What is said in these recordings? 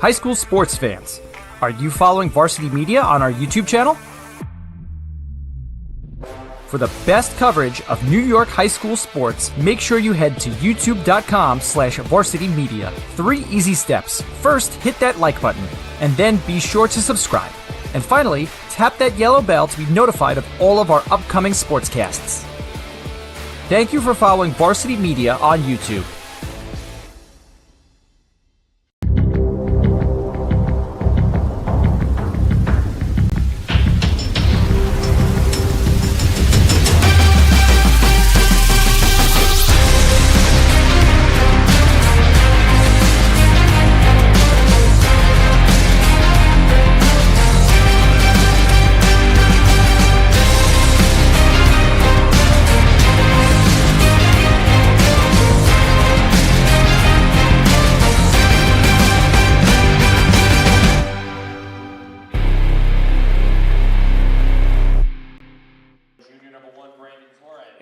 High school sports fans, are you following Varsity Media on our YouTube channel? For the best coverage of New York high school sports, make sure you head to youtube.com/varsitymedia. 3 easy steps. First, hit that like button, and then be sure to subscribe. And finally, tap that yellow bell to be notified of all of our upcoming sportscasts. Thank you for following Varsity Media on YouTube.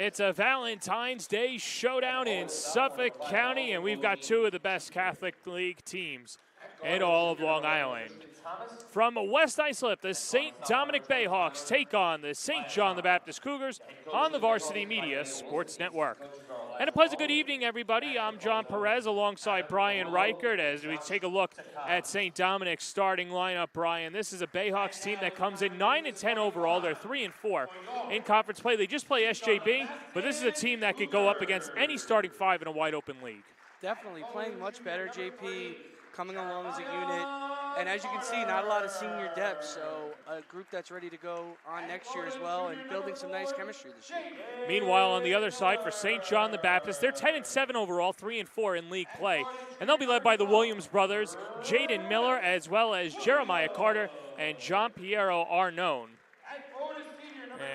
It's a Valentine's Day showdown in Suffolk County, and we've got 2 of the best Catholic League teams in all of Long Island. From West Islip, the St. Dominic Bayhawks take on the St. John the Baptist Cougars on the Varsity Media Sports Network. And a pleasant good evening, everybody. I'm John Perez alongside Brian Reichert as we take a look at St. Dominic's starting lineup. Brian, this is a Bayhawks team that comes in 9-10 overall. They're 3-4 in conference play. They just play SJB, but this is a team that could go up against any starting 5 in a wide-open league. Definitely playing much better. JP coming along as a unit. And as you can see, not a lot of senior depth, so a group that's ready to go on next year as well and building some nice chemistry this year. Meanwhile, on the other side for St. John the Baptist, they're 10-7 overall, 3-4 in league play. And they'll be led by the Williams brothers, Jaden Miller, as well as Jeremiah Carter and John Piero Arnone.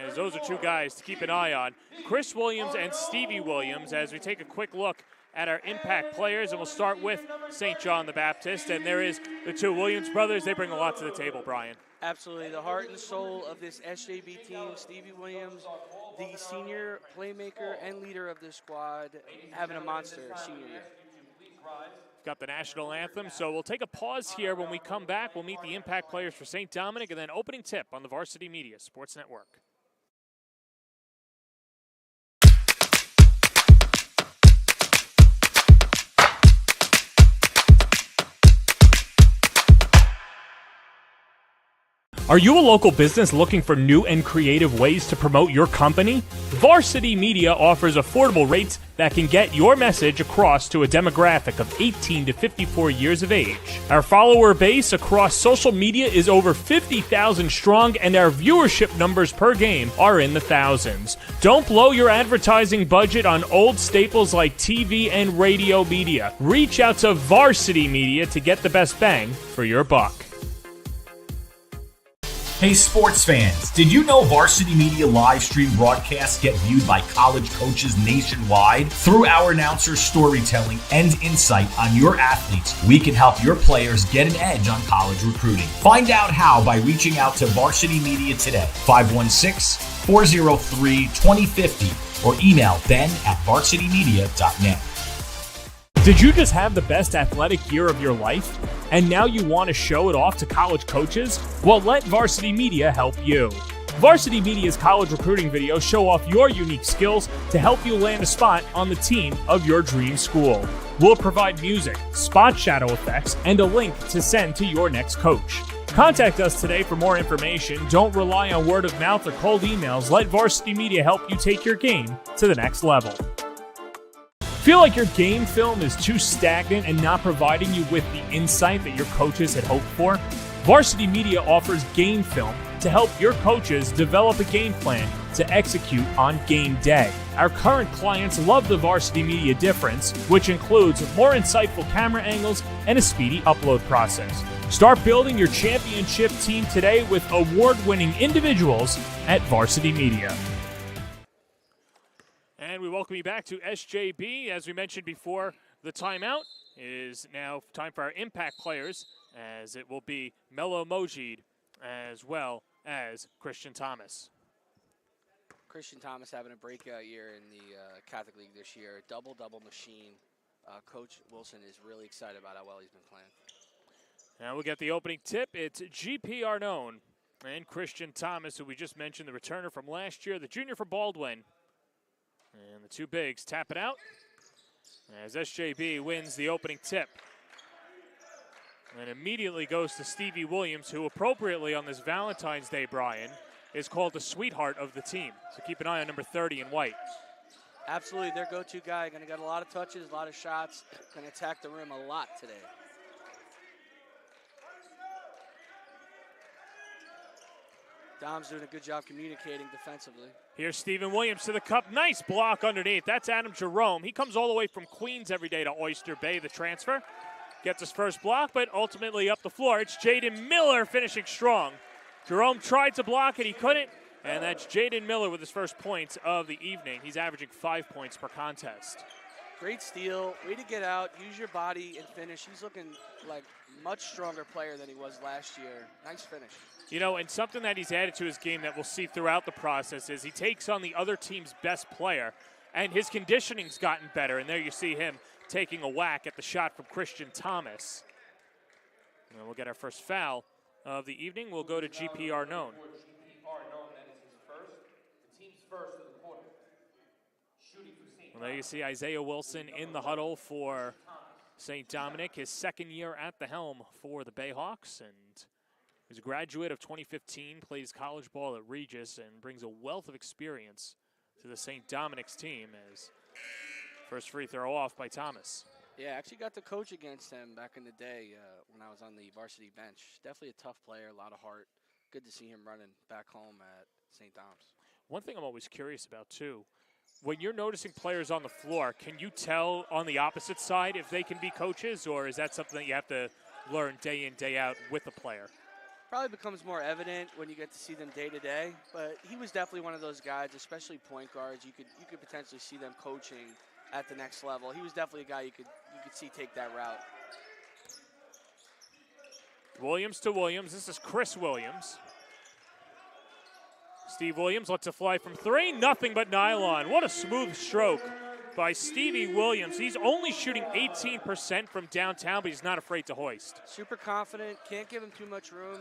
As those are 2 guys to keep an eye on. Chris Williams and Stevie Williams, as we take a quick look at our impact players, and we'll start with St. John the Baptist. And there is the 2 Williams brothers. They bring a lot to the table, Brian. Absolutely. The heart and soul of this SJB team, Stevie Williams, the senior playmaker and leader of this squad, having a monster senior year. Got the national anthem, so we'll take a pause here. When we come back, we'll meet the impact players for St. Dominic, and then opening tip on the Varsity Media Sports Network. Are you a local business looking for new and creative ways to promote your company? Varsity Media offers affordable rates that can get your message across to a demographic of 18 to 54 years of age. Our follower base across social media is over 50,000 strong, and our viewership numbers per game are in the thousands. Don't blow your advertising budget on old staples like TV and radio media. Reach out to Varsity Media to get the best bang for your buck. Hey sports fans, did you know Varsity Media live stream broadcasts get viewed by college coaches nationwide? Through our announcers' storytelling and insight on your athletes, we can help your players get an edge on college recruiting. Find out how by reaching out to Varsity Media today, 516-403-2050, or email ben@varsitymedia.net. Did you just have the best athletic year of your life, and now you want to show it off to college coaches? Well, let Varsity Media help you. Varsity Media's college recruiting videos show off your unique skills to help you land a spot on the team of your dream school. We'll provide music, spot shadow effects, and a link to send to your next coach. Contact us today for more information. Don't rely on word of mouth or cold emails. Let Varsity Media help you take your game to the next level. Feel like your game film is too stagnant and not providing you with the insight that your coaches had hoped for? Varsity Media offers game film to help your coaches develop a game plan to execute on game day. Our current clients love the Varsity Media difference, which includes more insightful camera angles and a speedy upload process. Start building your championship team today with award-winning individuals at Varsity Media. And we welcome you back to SJB. As we mentioned before, the timeout is now time for our impact players, as it will be Melo Mojid as well as Christian Thomas. Christian Thomas having a breakout year in the Catholic League this year. Double-double machine. Coach Wilson is really excited about how well he's been playing. Now we'll get the opening tip. It's GP Arnone and Christian Thomas, who we just mentioned, the returner from last year, the junior for Baldwin. And the two bigs tap it out as SJB wins the opening tip. And immediately goes to Stevie Williams, who appropriately on this Valentine's Day, Brian, is called the sweetheart of the team. So keep an eye on number 30 in white. Absolutely, their go-to guy. Going to get a lot of touches, a lot of shots. Going to attack the rim a lot today. Dom's doing a good job communicating defensively. Here's Stephen Williams to the cup. Nice block underneath. That's Adam Jerome. He comes all the way from Queens every day to Oyster Bay, the transfer. Gets his first block, but ultimately up the floor. It's Jaden Miller finishing strong. Jerome tried to block it. He couldn't. And that's Jaden Miller with his first points of the evening. He's averaging 5 points per contest. Great steal. Way to get out. Use your body and finish. He's looking like a much stronger player than he was last year. Nice finish. You know, and something that he's added to his game that we'll see throughout the process is he takes on the other team's best player, and his conditioning's gotten better. And there you see him taking a whack at the shot from Christian Thomas. And we'll get our first foul of the evening. We'll go to GP Arnone. Well, there you see Isaiah Wilson in the huddle for St. Dominic, his second year at the helm for the Bayhawks, and he's a graduate of 2015, plays college ball at Regis, and brings a wealth of experience to the St. Dominic's team as first free throw off by Thomas. Yeah, actually got to coach against him back in the day when I was on the varsity bench. Definitely a tough player, a lot of heart. Good to see him running back home at St. Dom's. One thing I'm always curious about, too, when you're noticing players on the floor, can you tell on the opposite side if they can be coaches, or is that something that you have to learn day in, day out with the player? Probably becomes more evident when you get to see them day to day, but he was definitely one of those guys, especially point guards. You could potentially see them coaching at the next level. He was definitely a guy you could see take that route. Williams to Williams. This is Chris Williams. Steve Williams lets it fly from three. Nothing but nylon. What a smooth stroke by Stevie Williams. He's only shooting 18% from downtown, but he's not afraid to hoist. Super confident. Can't give him too much room.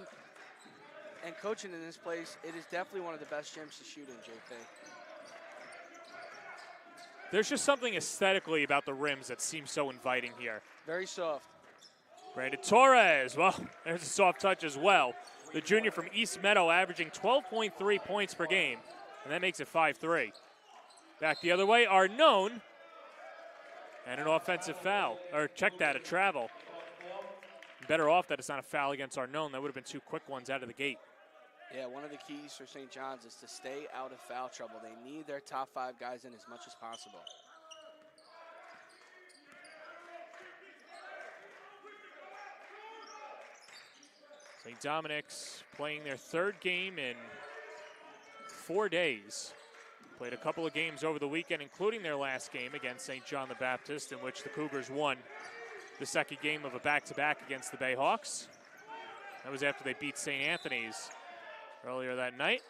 And coaching in this place, it is definitely one of the best gyms to shoot in, JP. There's just something aesthetically about the rims that seems so inviting here. Very soft. Brandon Torres, well, there's a soft touch as well. The junior from East Meadow averaging 12.3 points per game, and that makes it 5-3. Back the other way, Arnone, and an offensive foul, or check that, a travel. Better off that it's not a foul against Arnone. That would have been two quick ones out of the gate. Yeah, one of the keys for St. John's is to stay out of foul trouble. They need their top 5 guys in as much as possible. St. Dominic's playing their third game in 4 days. Played a couple of games over the weekend, including their last game against St. John the Baptist, in which the Cougars won the second game of a back-to-back against the Bayhawks. That was after they beat St. Anthony's earlier that night.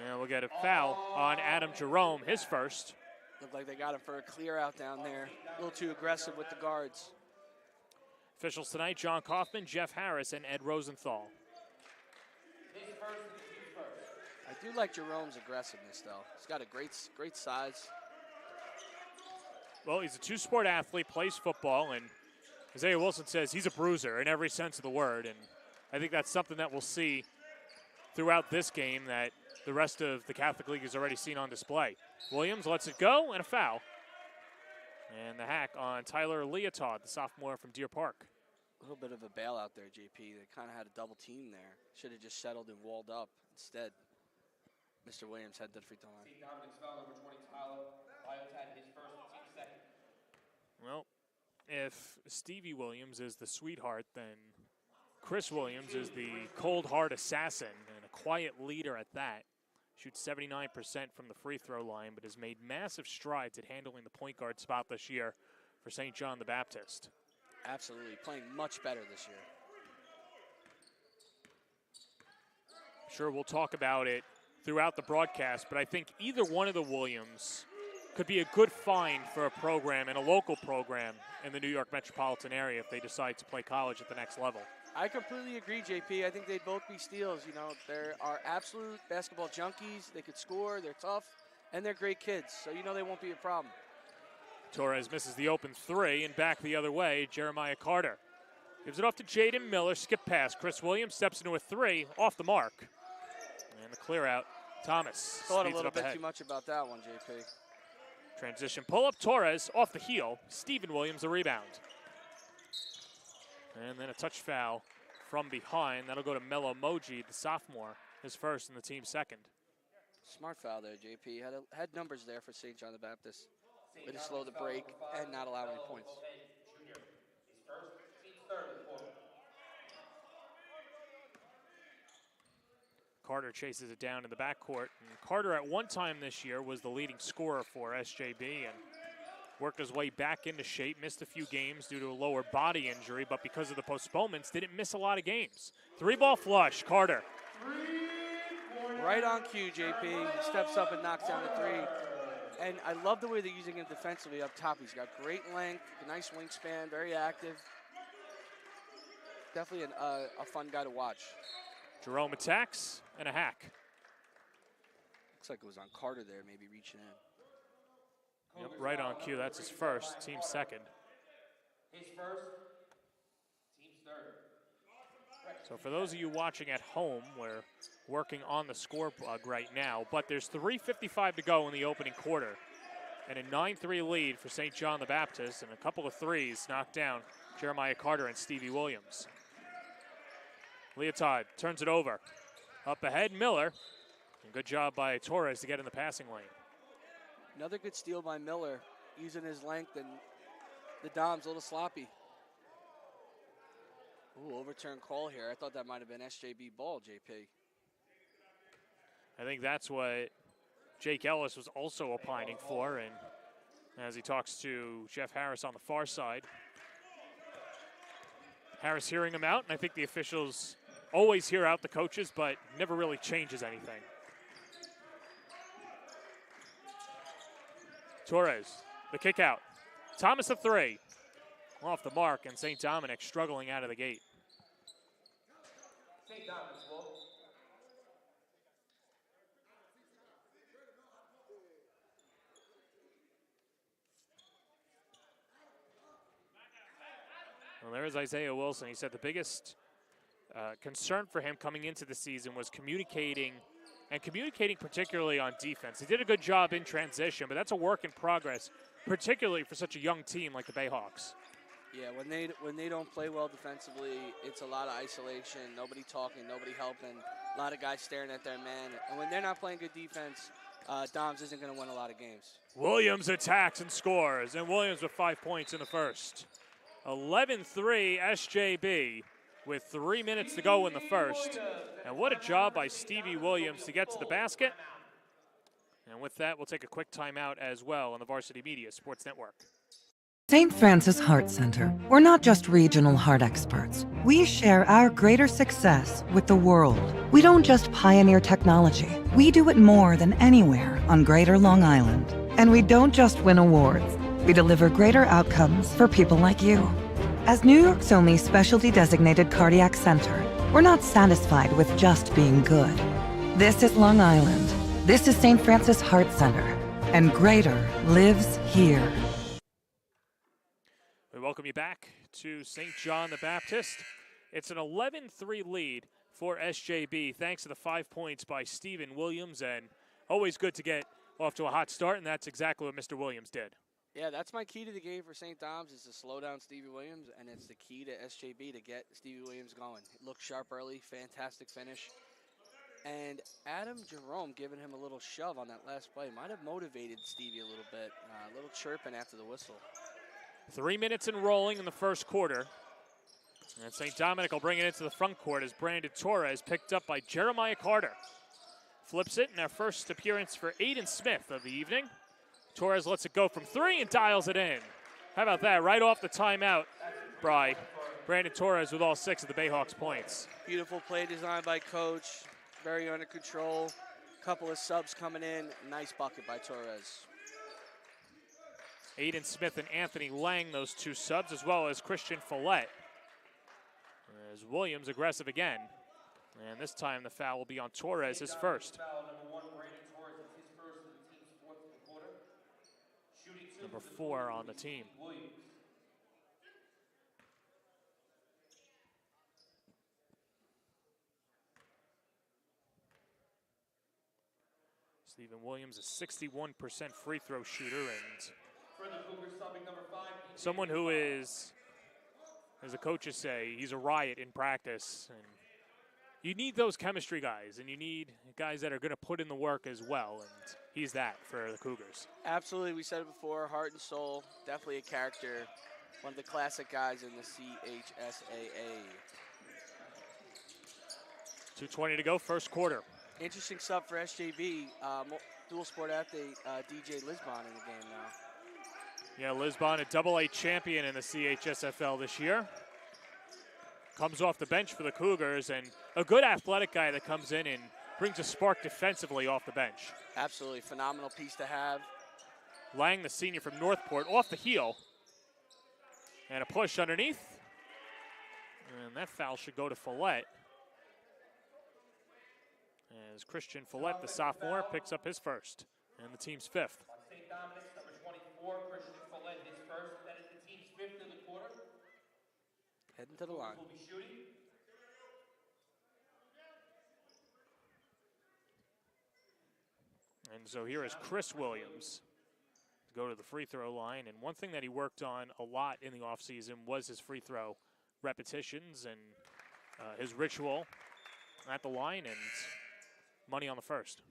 And we'll get a foul on Adam Jerome, his first. Looked like they got him for a clear out down there. A little too aggressive with the guards. Officials tonight, John Kaufman, Jeff Harris, and Ed Rosenthal. I do like Jerome's aggressiveness, though. He's got a great size. Well, he's a two-sport athlete, plays football, and Isaiah Wilson says he's a bruiser in every sense of the word, and I think that's something that we'll see throughout this game that the rest of the Catholic League has already seen on display. Williams lets it go, and a foul. And the hack on Tyler Leotard, the sophomore from Deer Park. A little bit of a bailout there, JP. They kind of had a double team there. Should have just settled and walled up. Instead, Mr. Williams had the free throw line. Dominic's foul, number 20, Tyler Leotard, his first, team second. Well, if Stevie Williams is the sweetheart, then Chris Williams is the cold hard assassin and a quiet leader at that. Shoots 79% from the free throw line, but has made massive strides at handling the point guard spot this year for St. John the Baptist. Absolutely, playing much better this year. Sure, we'll talk about it throughout the broadcast, but I think either one of the Williams could be a good find for a program and a local program in the New York metropolitan area if they decide to play college at the next level. I completely agree, JP. I think they'd both be steals. You know, they are absolute basketball junkies. They could score, they're tough, and they're great kids. So you know they won't be a problem. Torres misses the open three, and back the other way, Jeremiah Carter. Gives it off to Jaden Miller, skip pass. Chris Williams steps into a three, off the mark. And the clear out, Thomas Thought a speeds it little up bit ahead. too much about that one, JP. Transition pull-up, Torres off the heel. Stephen Williams the rebound. And then a touch foul from behind. That'll go to Melo Moji, the sophomore, his first and the team's second. Smart foul there, JP. Had numbers there for St. John the Baptist. Way to slow the break and not allow any points. Carter chases it down in the backcourt. And Carter at one time this year was the leading scorer for SJB and worked his way back into shape, missed a few games due to a lower body injury, but because of the postponements, didn't miss a lot of games. Three-ball flush, Carter. Right on cue, JP. He steps up and knocks down the three. And I love the way they're using him defensively up top. He's got great length, a nice wingspan, very active. Definitely a fun guy to watch. Jerome attacks and a hack. Looks like it was on Carter there, maybe reaching in. Yep, right on cue. That's his first, team's second. His first, team's third. So for those of you watching at home, we're working on the score bug right now, but there's 3:55 to go in the opening quarter. And a 9-3 lead for St. John the Baptist, and a couple of threes knocked down Jeremiah Carter and Stevie Williams. Leotard turns it over. Up ahead, Miller. And good job by Torres to get in the passing lane. Another good steal by Miller, using his length, and the Dom's a little sloppy. Ooh, overturn call here. I thought that might have been SJB ball, JP. I think that's what Jake Ellis was also opining for, and as he talks to Jeff Harris on the far side. Harris hearing him out, and I think the officials always hear out the coaches, but never really changes anything. Torres, the kick out. Thomas a three. Off the mark, and St. Dominic struggling out of the gate. St. Dominic's ball. Well, there's Isaiah Wilson. He said the biggest concern for him coming into the season was communicating particularly on defense. He did a good job in transition, but that's a work in progress, particularly for such a young team like the Bayhawks. Yeah, when they don't play well defensively, it's a lot of isolation, nobody talking, nobody helping, a lot of guys staring at their man. And when they're not playing good defense, Doms isn't going to win a lot of games. Williams attacks and scores, and Williams with 5 points in the first. 11-3 SJB with 3 minutes to go in the first. And what a job by Stevie Williams to get to the basket. And with that, we'll take a quick timeout as well on the Varsity Media Sports Network. St. Francis Heart Center. We're not just regional heart experts. We share our greater success with the world. We don't just pioneer technology. We do it more than anywhere on Greater Long Island. And we don't just win awards. We deliver greater outcomes for people like you. As New York's only specialty designated cardiac center, we're not satisfied with just being good. This is Long Island. This is St. Francis Heart Center. And greater lives here. We welcome you back to St. John the Baptist. It's an 11-3 lead for SJB thanks to the 5 points by Stephen Williams, and always good to get off to a hot start, and that's exactly what Mr. Williams did. Yeah, that's my key to the game for St. Dom's is to slow down Stevie Williams, and it's the key to SJB to get Stevie Williams going. It looked sharp early, fantastic finish. And Adam Jerome giving him a little shove on that last play might have motivated Stevie a little bit, a little chirping after the whistle. 3 minutes and rolling in the first quarter. And St. Dominic will bring it into the front court as Brandon Torres picked up by Jeremiah Carter. Flips it in our first appearance for Aiden Smith of the evening. Torres lets it go from three and dials it in. How about that? Right off the timeout, Bry. Brandon Torres with all 6 of the Bayhawks points. Beautiful play design by Coach. Very under control. Couple of subs coming in. Nice bucket by Torres. Aiden Smith and Anthony Lang, those two subs, as well as Christian Follett. As Williams aggressive again. And this time the foul will be on Torres, his first. Foul number 1, Brandon Torres. It's his first of the team's fourth of the quarter. Shooting 2 Number for the 4 quarter on will the be team. Steve Williams. Stephen Williams, a 61% free throw shooter, and For the Cougars, subbing number 5. someone who is, as the coaches say, he's a riot in practice. And you need those chemistry guys, and you need guys that are going to put in the work as well, and he's that for the Cougars. Absolutely, we said it before, heart and soul, definitely a character. One of the classic guys in the CHSAA. 2:20 to go, first quarter. Interesting sub for SJB, dual sport athlete DJ Lisbon in the game now. Yeah, Lisbon, a AA champion in the CHSFL this year. Comes off the bench for the Cougars, and a good athletic guy that comes in and brings a spark defensively off the bench. Absolutely, phenomenal piece to have. Lang, the senior from Northport, off the heel. And a push underneath. And that foul should go to Follett. As Christian Follett, the sophomore, picks up his first and the team's fifth. St. Dominic's number 24, Christian Follett, his first. That is the team's fifth of the quarter. Heading to the line. Will be shooting. And so here is Chris Williams to go to the free throw line. And one thing that he worked on a lot in the offseason was his free throw repetitions and his ritual at the line, and money on the first.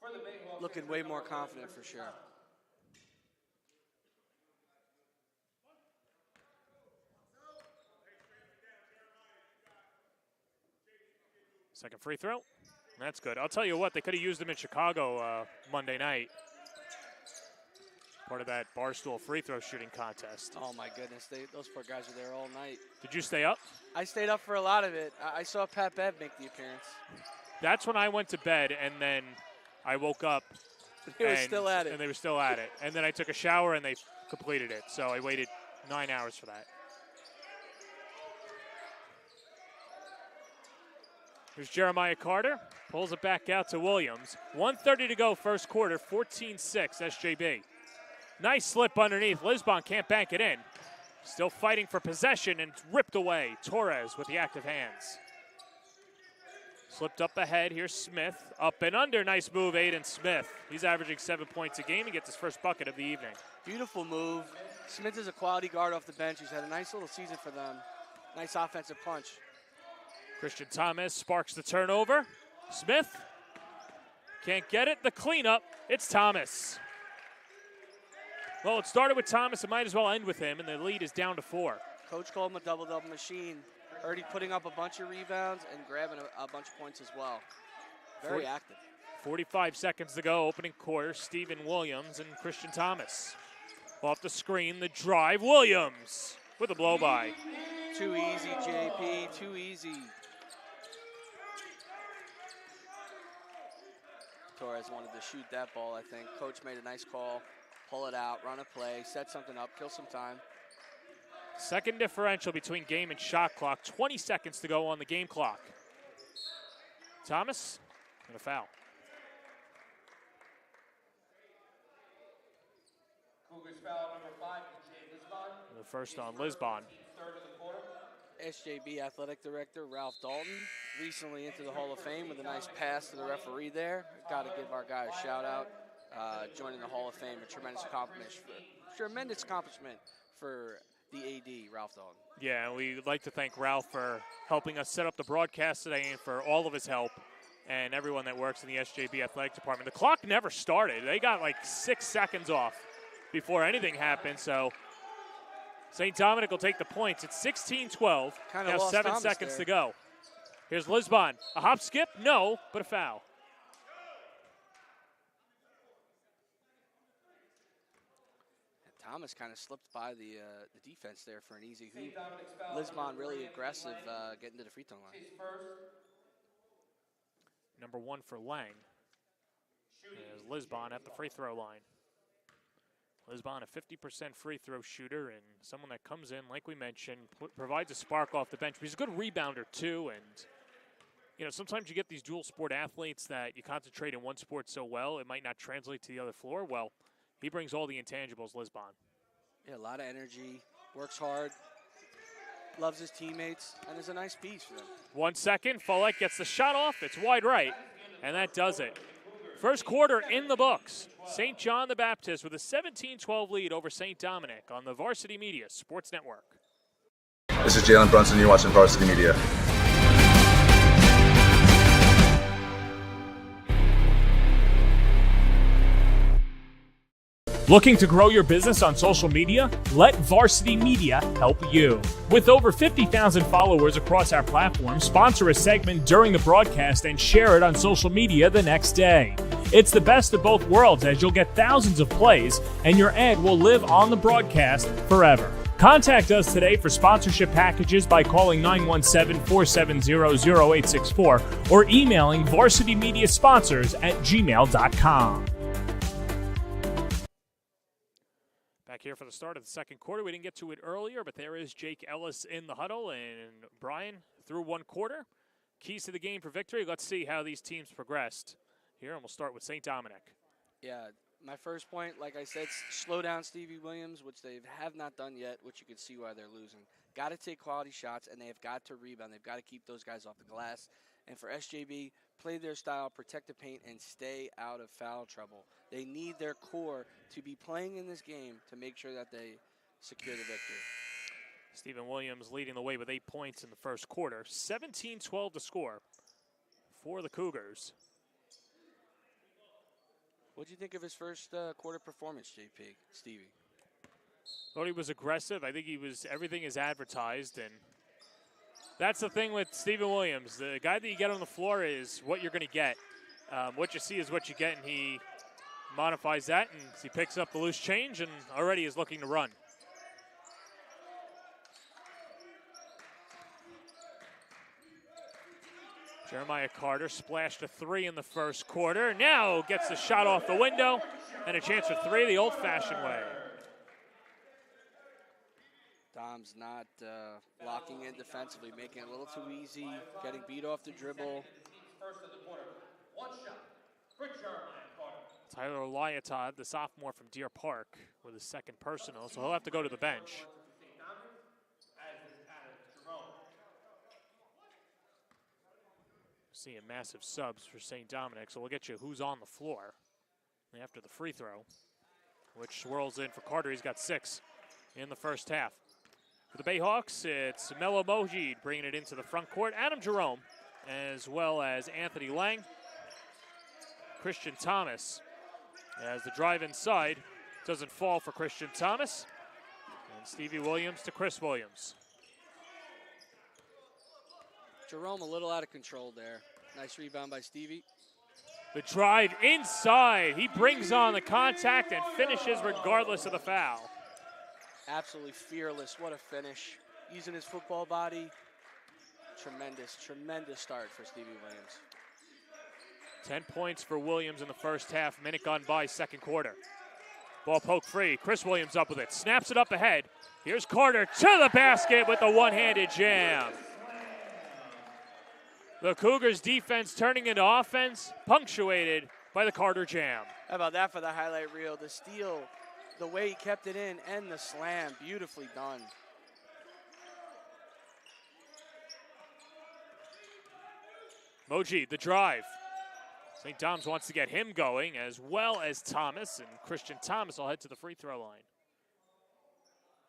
For the Bayhawks, Looking way more confident for sure. Second free throw. That's good. I'll tell you what, they could have used him in Chicago Monday night. Part of that Barstool free throw shooting contest. Oh my goodness, those poor guys were there all night. Did you stay up? I stayed up for a lot of it. I saw Pat Bev make the appearance. That's when I went to bed, and then I woke up. They were still at it. And they were still at it. And then I took a shower, and they completed it. So I waited 9 hours for that. Here's Jeremiah Carter. Pulls it back out to Williams. 1:30 to go, first quarter, 14-6, SJB. Nice slip underneath. Lisbon can't bank it in. Still fighting for possession, and ripped away. Torres with the active hands. Slipped up ahead. Here's Smith. Up and under. Nice move, Aiden Smith. He's averaging 7 points a game. He gets his first bucket of the evening. Beautiful move. Smith is a quality guard off the bench. He's had a nice little season for them. Nice offensive punch. Christian Thomas sparks the turnover. Smith can't get it. The cleanup. It's Thomas. Well, it started with Thomas. It might as well end with him, and the lead is down to 4. Coach called him a double-double machine. Already putting up a bunch of rebounds and grabbing a bunch of points as well. Very active. 45 seconds to go, opening quarter. Stephen Williams and Christian Thomas. Off the screen, the drive. Williams with a blow-by. Too easy, JP. Too easy. Torres wanted to shoot that ball, I think. Coach made a nice call. Pull it out, run a play, set something up, kill some time. Second differential between game and shot clock. 20 seconds to go on the game clock. Thomas and a foul. Cougars foul number 5, DJ Lisbon. The first on Lisbon. Third of the quarter. SJB Athletic Director Ralph Dalton, recently into the Hall of Fame with a nice pass to the referee there. Got to give our guy a shout out. Joining the Hall of Fame, a tremendous accomplishment for the AD, Ralph Dalton. Yeah, we'd like to thank Ralph for helping us set up the broadcast today and for all of his help and everyone that works in the SJB Athletic Department. The clock never started. They got like 6 seconds off before anything happened, so St. Dominic will take the points. It's 16-12. Now 7 seconds to go. Here's Lisbon. A hop skip? No, but a foul. Thomas kind of slipped by the defense there for an easy hoop. Lisbon really aggressive getting to the free throw line. Number 1 for Lang. There's Lisbon at the free throw line. Lisbon, a 50% free throw shooter and someone that comes in, like we mentioned, provides a spark off the bench. But he's a good rebounder, too. And, sometimes you get these dual sport athletes that you concentrate in one sport so well, it might not translate to the other floor. Well, he brings all the intangibles, Lisbon. Yeah, a lot of energy, works hard, loves his teammates, and is a nice piece for them. 1 second, Follett gets the shot off. It's wide right, and that does it. First quarter in the books. St. John the Baptist with a 17-12 lead over St. Dominic on the Varsity Media Sports Network. This is Jalen Brunson. You're watching Varsity Media. Looking to grow your business on social media? Let Varsity Media help you. With over 50,000 followers across our platform, sponsor a segment during the broadcast and share it on social media the next day. It's the best of both worlds as you'll get thousands of plays and your ad will live on the broadcast forever. Contact us today for sponsorship packages by calling 917-470-0864 or emailing varsitymediasponsors@gmail.com. Back here for the start of the second quarter. We didn't get to it earlier, but there is Jake Ellis in the huddle. And Brian, through one quarter, keys to the game for victory. Let's see how these teams progressed here, and we'll start with St. Dominic. Yeah, my first point, like I said, slow down Stevie Williams, which they have not done yet, which you can see why they're losing. Got to take quality shots, and they have got to rebound. They've got to keep those guys off the glass. And for SJB, play their style, protect the paint, and stay out of foul trouble. They need their core to be playing in this game to make sure that they secure the victory. Stephen Williams leading the way with 8 points in the first quarter. 17-12 to score for the Cougars. What do you think of his first quarter performance, JP, Stevie? Thought he was aggressive. I think he was, everything is advertised, and that's the thing with Stephen Williams. The guy that you get on the floor is what you're going to get. What you see is what you get, and he modifies that, and he picks up the loose change, and already is looking to run. Jeremiah Carter splashed a 3 in the first quarter. Now gets the shot off the window, and a chance for 3 the old-fashioned way. Dom's not locking in defensively, making it a little too easy, getting beat off the dribble. Tyler Lyotard, the sophomore from Deer Park, with his second personal, so he'll have to go to the bench. Seeing massive subs for St. Dominic, so we'll get you who's on the floor after the free throw, which swirls in for Carter. He's got 6 in the first half. For the Bayhawks, it's Melo Mojid bringing it into the front court. Adam Jerome, as well as Anthony Lang. Christian Thomas, as the drive inside, doesn't fall for Christian Thomas. And Stevie Williams to Chris Williams. Jerome a little out of control there. Nice rebound by Stevie. The drive inside. He brings on the contact and finishes regardless of the foul. Absolutely fearless. What a finish. Using his football body. Tremendous, tremendous start for Stevie Williams. 10 points for Williams in the first half. Minute gone by, second quarter. Ball poked free. Chris Williams up with it. Snaps it up ahead. Here's Carter to the basket with the one-handed jam. The Cougars' defense turning into offense, punctuated by the Carter jam. How about that for the highlight reel? The steal, the way he kept it in, and the slam. Beautifully done. Mojid, the drive. St. Dom's wants to get him going, as well as Thomas, and Christian Thomas will head to the free throw line.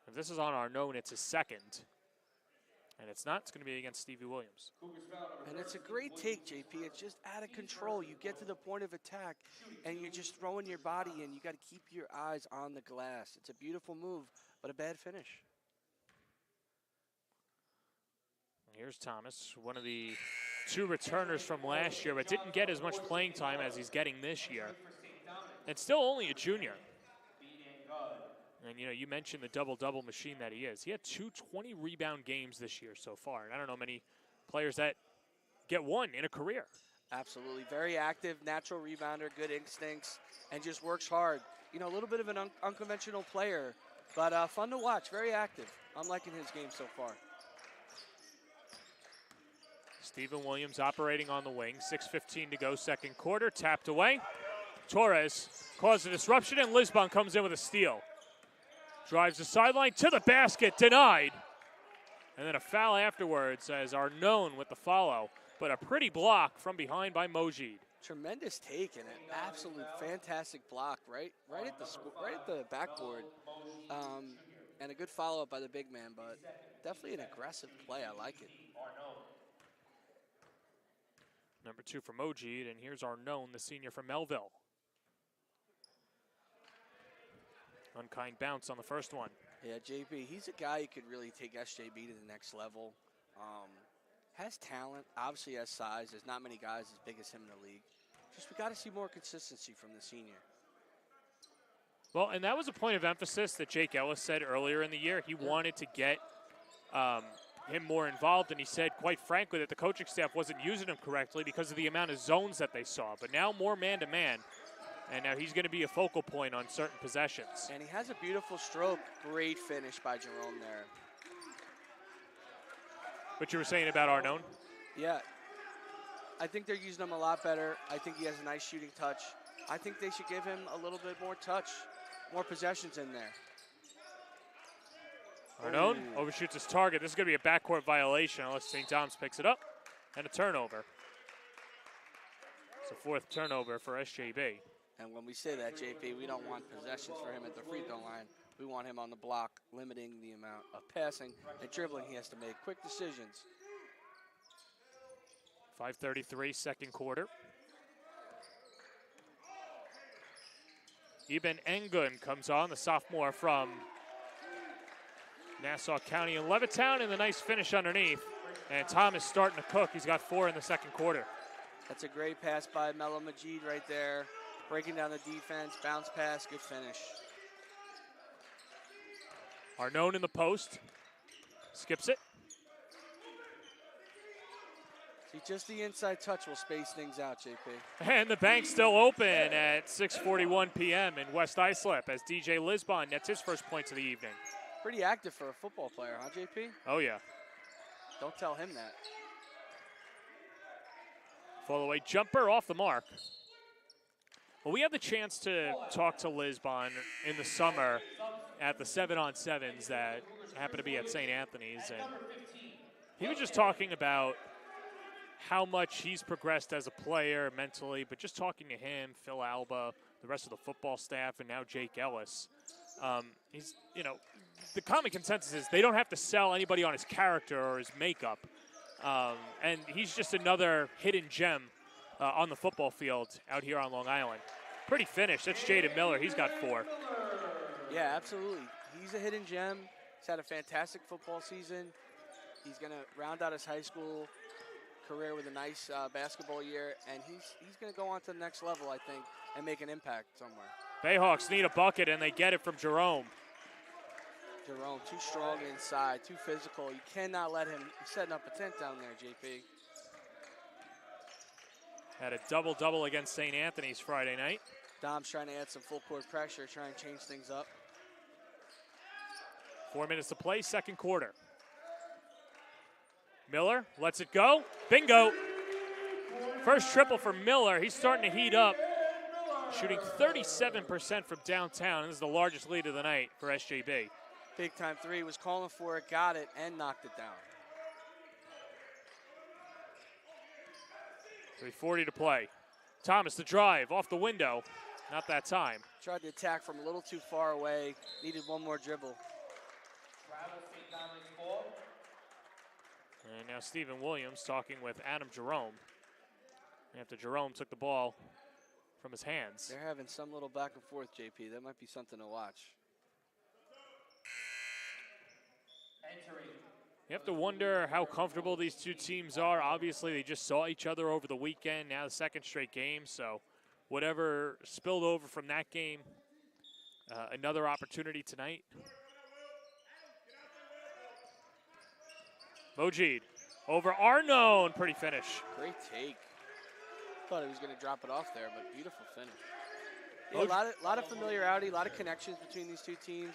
If this is on our known, it's his second. And it's not. It's going to be against Stevie Williams. And it's a great take, JP. It's just out of control. You get to the point of attack, and you're just throwing your body in. You got to keep your eyes on the glass. It's a beautiful move, but a bad finish. Here's Thomas, one of the 2 returners from last year, but didn't get as much playing time as he's getting this year. And still only a junior. And, you know, you mentioned the double-double machine that he is. He had 2 20-rebound games this year so far. And I don't know many players that get 1 in a career. Absolutely. Very active, natural rebounder, good instincts, and just works hard. you know, a little bit of an unconventional player, but fun to watch, very active. I'm liking his game so far. Stephen Williams operating on the wing. 6:15 to go, second quarter. Tapped away. Torres caused a disruption, and Lisbon comes in with a steal. Drives the sideline to the basket, denied. And then a foul afterwards as Arnone with the follow. But a pretty block from behind by Mojid. Tremendous take and an absolute fantastic block right at the backboard. And a good follow-up by the big man, but definitely an aggressive play. I like it. Number 2 for Mojid, and here's Arnone, the senior from Melville. Unkind bounce on the first one. Yeah, JB, he's a guy who could really take SJB to the next level. Has talent, obviously has size. There's not many guys as big as him in the league. Just we got to see more consistency from the senior. Well, and that was a point of emphasis that Jake Ellis said earlier in the year. He wanted to get him more involved, and he said, quite frankly, that the coaching staff wasn't using him correctly because of the amount of zones that they saw. But now more man-to-man, and now he's going to be a focal point on certain possessions. And he has a beautiful stroke. Great finish by Jerome there. What you were saying about Arnone? Yeah. I think they're using him a lot better. I think he has a nice shooting touch. I think they should give him a little bit more touch, more possessions in there. Arnone overshoots his target. This is going to be a backcourt violation unless St. Thomas picks it up, and a turnover. It's a 4th turnover for SJB. And when we say that, JP, we don't want possessions for him at the free throw line. We want him on the block, limiting the amount of passing and dribbling he has to make. Quick decisions. 5:33, second quarter. Ibn Engun comes on, the sophomore from Nassau County and Levittown, and the nice finish underneath. And Thomas starting to cook. He's got 4 in the second quarter. That's a great pass by Melo Majid right there. Breaking down the defense, bounce pass, good finish. Arnone in the post. Skips it. See, just the inside touch will space things out, JP. And the bank's still open at 6:41 p.m. in West Islip as DJ Lisbon nets his first points of the evening. Pretty active for a football player, huh, JP? Oh, yeah. Don't tell him that. Fall away jumper off the mark. Well, we had the chance to talk to Lisbon in the summer at the 7-on-7s that happened to be at St. Anthony's, and he was just talking about how much he's progressed as a player mentally, but just talking to him, Phil Alba, the rest of the football staff, and now Jake Ellis. He's, you know, the common consensus is they don't have to sell anybody on his character or his makeup, and he's just another hidden gem on the football field out here on Long Island. Pretty finish. That's Jaden Miller. He's got 4. Yeah, absolutely. He's a hidden gem. He's had a fantastic football season. He's going to round out his high school career with a nice basketball year, and he's going to go on to the next level, I think, and make an impact somewhere. Bayhawks need a bucket, and they get it from Jerome. Jerome, too strong inside, too physical. You cannot let him. He's setting up a tent down there, JP. Had a double-double against St. Anthony's Friday night. Dom's trying to add some full-court pressure, try and change things up. 4 minutes to play, second quarter. Miller lets it go. Bingo. First triple for Miller. He's starting to heat up. Shooting 37% from downtown. This is the largest lead of the night for SJB. Big time three, was calling for it, got it, and knocked it down. 3:40 to play. Thomas the drive off the window. Not that time. Tried to attack from a little too far away. Needed one more dribble. And now Stephen Williams talking with Adam Jerome. After Jerome took the ball from his hands. They're having some little back and forth, JP. That might be something to watch. You have to wonder how comfortable these two teams are. Obviously, they just saw each other over the weekend, now the second straight game. So whatever spilled over from that game, another opportunity tonight. Mojid over Arnone. Pretty finish. Great take. Thought he was going to drop it off there, but beautiful finish. Yeah, a lot of familiarity, a lot of connections between these two teams.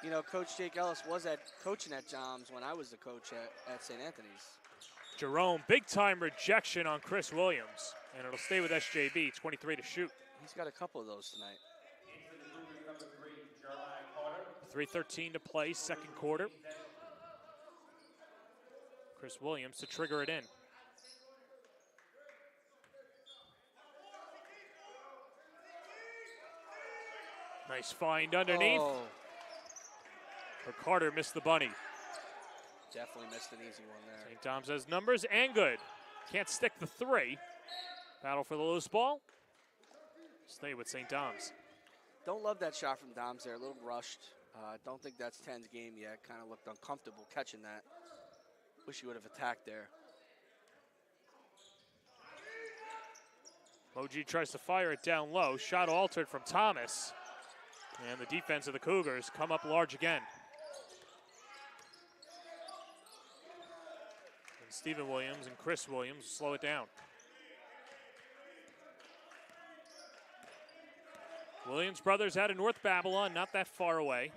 You know, Coach Jake Ellis was coaching at Johns when I was the coach at St. Anthony's. Jerome, big-time rejection on Chris Williams, and it'll stay with SJB, 23 to shoot. He's got a couple of those tonight. 3:13 to play, second quarter. Chris Williams to trigger it in. Nice find underneath. Oh, But Carter missed the bunny. definitely missed an easy one there. St. Dom's has numbers and good. Can't stick the three. Battle for the loose ball. Stay with St. Dom's. Don't love that shot from Doms there, a little rushed. Don't think that's 10's game yet. Kind of looked uncomfortable catching that. Wish he would have attacked there. Moji tries to fire it down low. Shot altered from Thomas. And the defense of the Cougars come up large again. And Stephen Williams and Chris Williams slow it down. Williams brothers out of North Babylon, not that far away.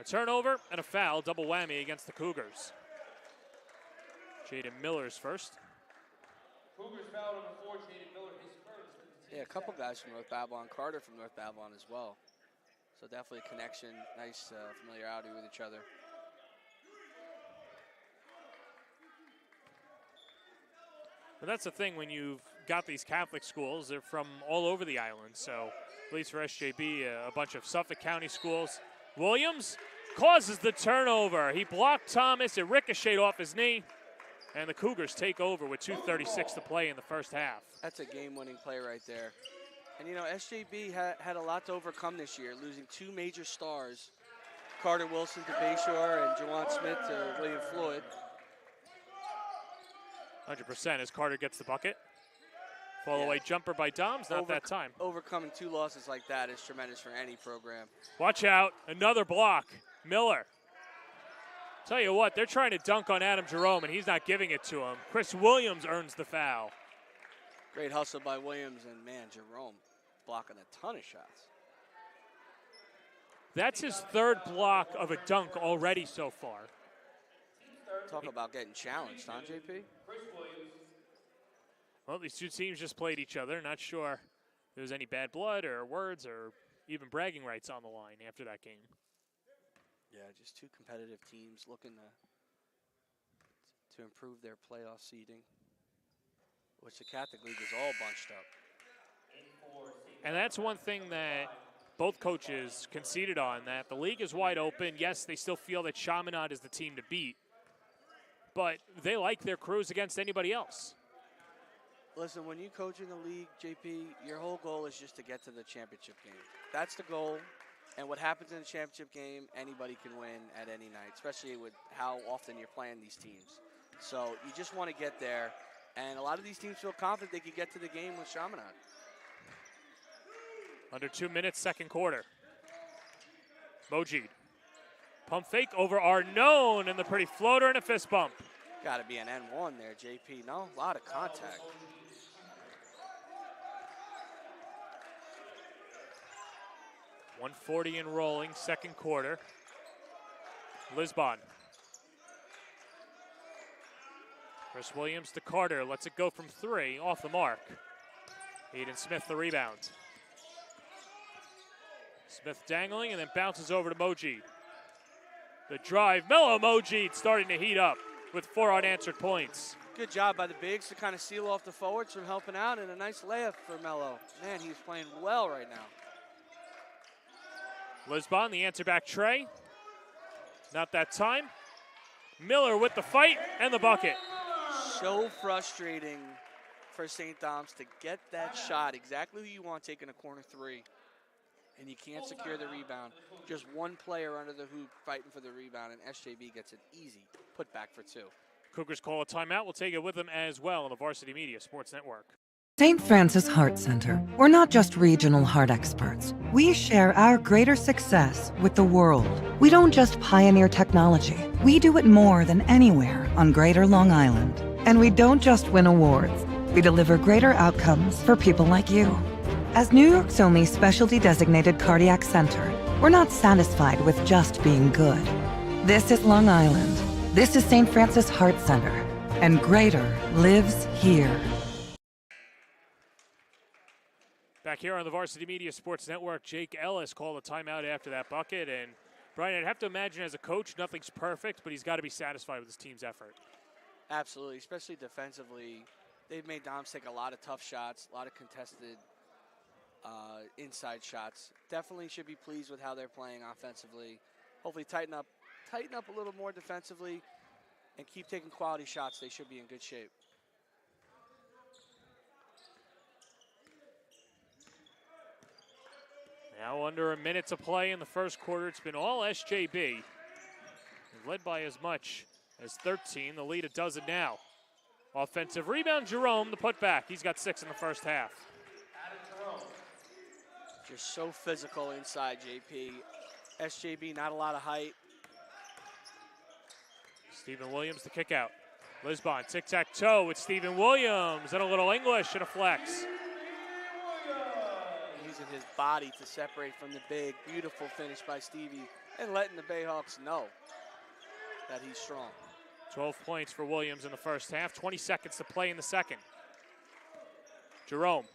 A turnover and a foul, double whammy against the Cougars. Jaden Miller's first. Cougars foul number 4, Jaden Miller, his first. Yeah, a couple guys from North Babylon. Carter from North Babylon as well. So definitely a connection, nice familiarity with each other. But that's the thing when you've got these Catholic schools, they're from all over the island. So at least for SJB, a bunch of Suffolk County schools. Williams causes the turnover. He blocked Thomas, it ricocheted off his knee, and the Cougars take over with 2:36 to play in the first half. That's a game-winning play right there. And, you know, SJB had a lot to overcome this year, losing two major stars, Carter Wilson to Bayshore and Jawan Smith to William Floyd. 100% as Carter gets the bucket. Fall-away jumper by Doms, not that time. Overcoming two losses like that is tremendous for any program. Watch out, another block. Miller. Tell you what, they're trying to dunk on Adam Jerome, and he's not giving it to him. Chris Williams earns the foul. Great hustle by Williams, and, man, Jerome blocking a ton of shots. That's his third block of a dunk already so far. Talk about getting challenged, huh, JP? Well, these two teams just played each other. Not sure if there was any bad blood or words or even bragging rights on the line after that game. Yeah, just two competitive teams looking to improve their playoff seeding, which the Catholic League is all bunched up. And that's one thing that both coaches conceded on, that the league is wide open. Yes, they still feel that Chaminade is the team to beat, but they like their crews against anybody else. Listen, when you coach in the league, JP, your whole goal is just to get to the championship game. That's the goal. And what happens in the championship game, anybody can win at any night, especially with how often you're playing these teams. So you just want to get there. And a lot of these teams feel confident they could get to the game with Chaminade. Under 2 minutes, second quarter. Mojid. Pump fake over Arnone, and the pretty floater and a fist bump. Got to be an N1 there, JP. No, a lot of contact. .140 and rolling, second quarter. Lisbon. Chris Williams to Carter, lets it go from three, off the mark. Aiden Smith the rebound. Smith dangling and then bounces over to Mojid. The drive, Mellow Mojid starting to heat up with 4 unanswered points. Good job by the bigs to kind of seal off the forwards from helping out, and a nice layup for Mello. Man, he's playing well right now. Lisbon, the answer back tray. Not that time. Miller with the fight and the bucket. So frustrating for St. Dom's to get that shot, exactly who you want taking a corner three, and you can't secure the rebound. Just one player under the hoop fighting for the rebound, and SJB gets an easy put back for 2. Cougars call a timeout. We'll take it with them as well on the Varsity Media Sports Network. St. Francis Heart Center. We're not just regional heart experts. We share our greater success with the world. We don't just pioneer technology. We do it more than anywhere on Greater Long Island. And we don't just win awards. We deliver greater outcomes for people like you. As New York's only specialty designated cardiac center, we're not satisfied with just being good. This is Long Island. This is St. Francis Heart Center. And greater lives here. Back here on the Varsity Media Sports Network, Jake Ellis called a timeout after that bucket. And Brian, I'd have to imagine as a coach, nothing's perfect, but he's got to be satisfied with his team's effort. Absolutely, especially defensively. They've made Doms take a lot of tough shots, a lot of contested inside shots. Definitely should be pleased with how they're playing offensively. Hopefully tighten up a little more defensively and keep taking quality shots. They should be in good shape. Now under a minute to play in the first quarter. It's been all SJB. They've led by as much as 13. The lead a dozen now. Offensive rebound, Jerome, the putback. He's got 6 in the first half. Just so physical inside, JP. SJB, not a lot of height. Stephen Williams, the kick out. Lisbon, tic-tac-toe with Stephen Williams and a little English and a flex. Using his body to separate from the big, beautiful finish by Stevie and letting the Bayhawks know that he's strong. 12 points for Williams in the first half. 20 seconds to play in the second. Jerome.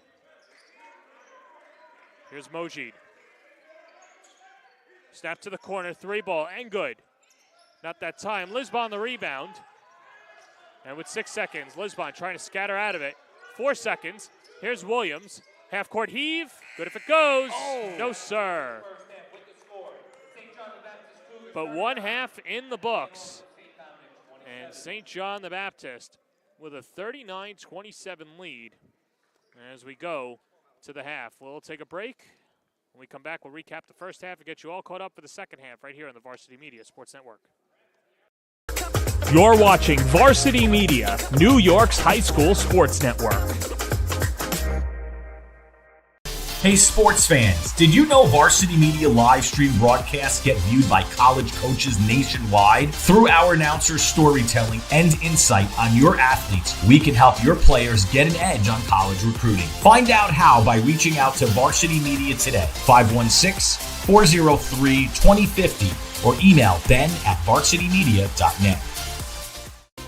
Here's Mojid. Snap to the corner, 3-ball, and good. Not that time. Lisbon the rebound. And with 6 seconds, Lisbon trying to scatter out of it. 4 seconds. Here's Williams. Half-court heave. Good if it goes. Oh. No, sir. But 1 half in the books. And St. John the Baptist with a 39-27 lead as we go to the half. We'll take a break. When we come back, we'll recap the first half and get you all caught up for the second half right here on the Varsity Media Sports Network. You're watching Varsity Media, New York's high school sports network. Hey sports fans, did you know Varsity Media live stream broadcasts get viewed by college coaches nationwide? Through our announcers' storytelling and insight on your athletes, we can help your players get an edge on college recruiting. Find out how by reaching out to Varsity Media today, 516-403-2050, or email ben@varsitymedia.net.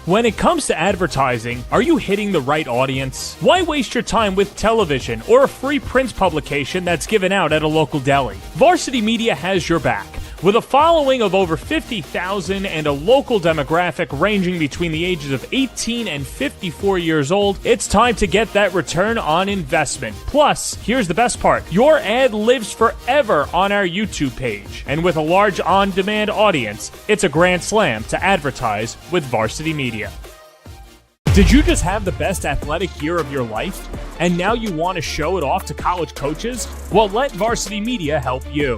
When it comes to advertising, are you hitting the right audience? Why waste your time with television or a free print publication that's given out at a local deli? Varsity Media has your back. With a following of over 50,000 and a local demographic ranging between the ages of 18 and 54 years old, it's time to get that return on investment. Plus, here's the best part. Your ad lives forever on our YouTube page. And with a large on-demand audience, it's a grand slam to advertise with Varsity Media. Did you just have the best athletic year of your life? And now you want to show it off to college coaches? Well, let Varsity Media help you.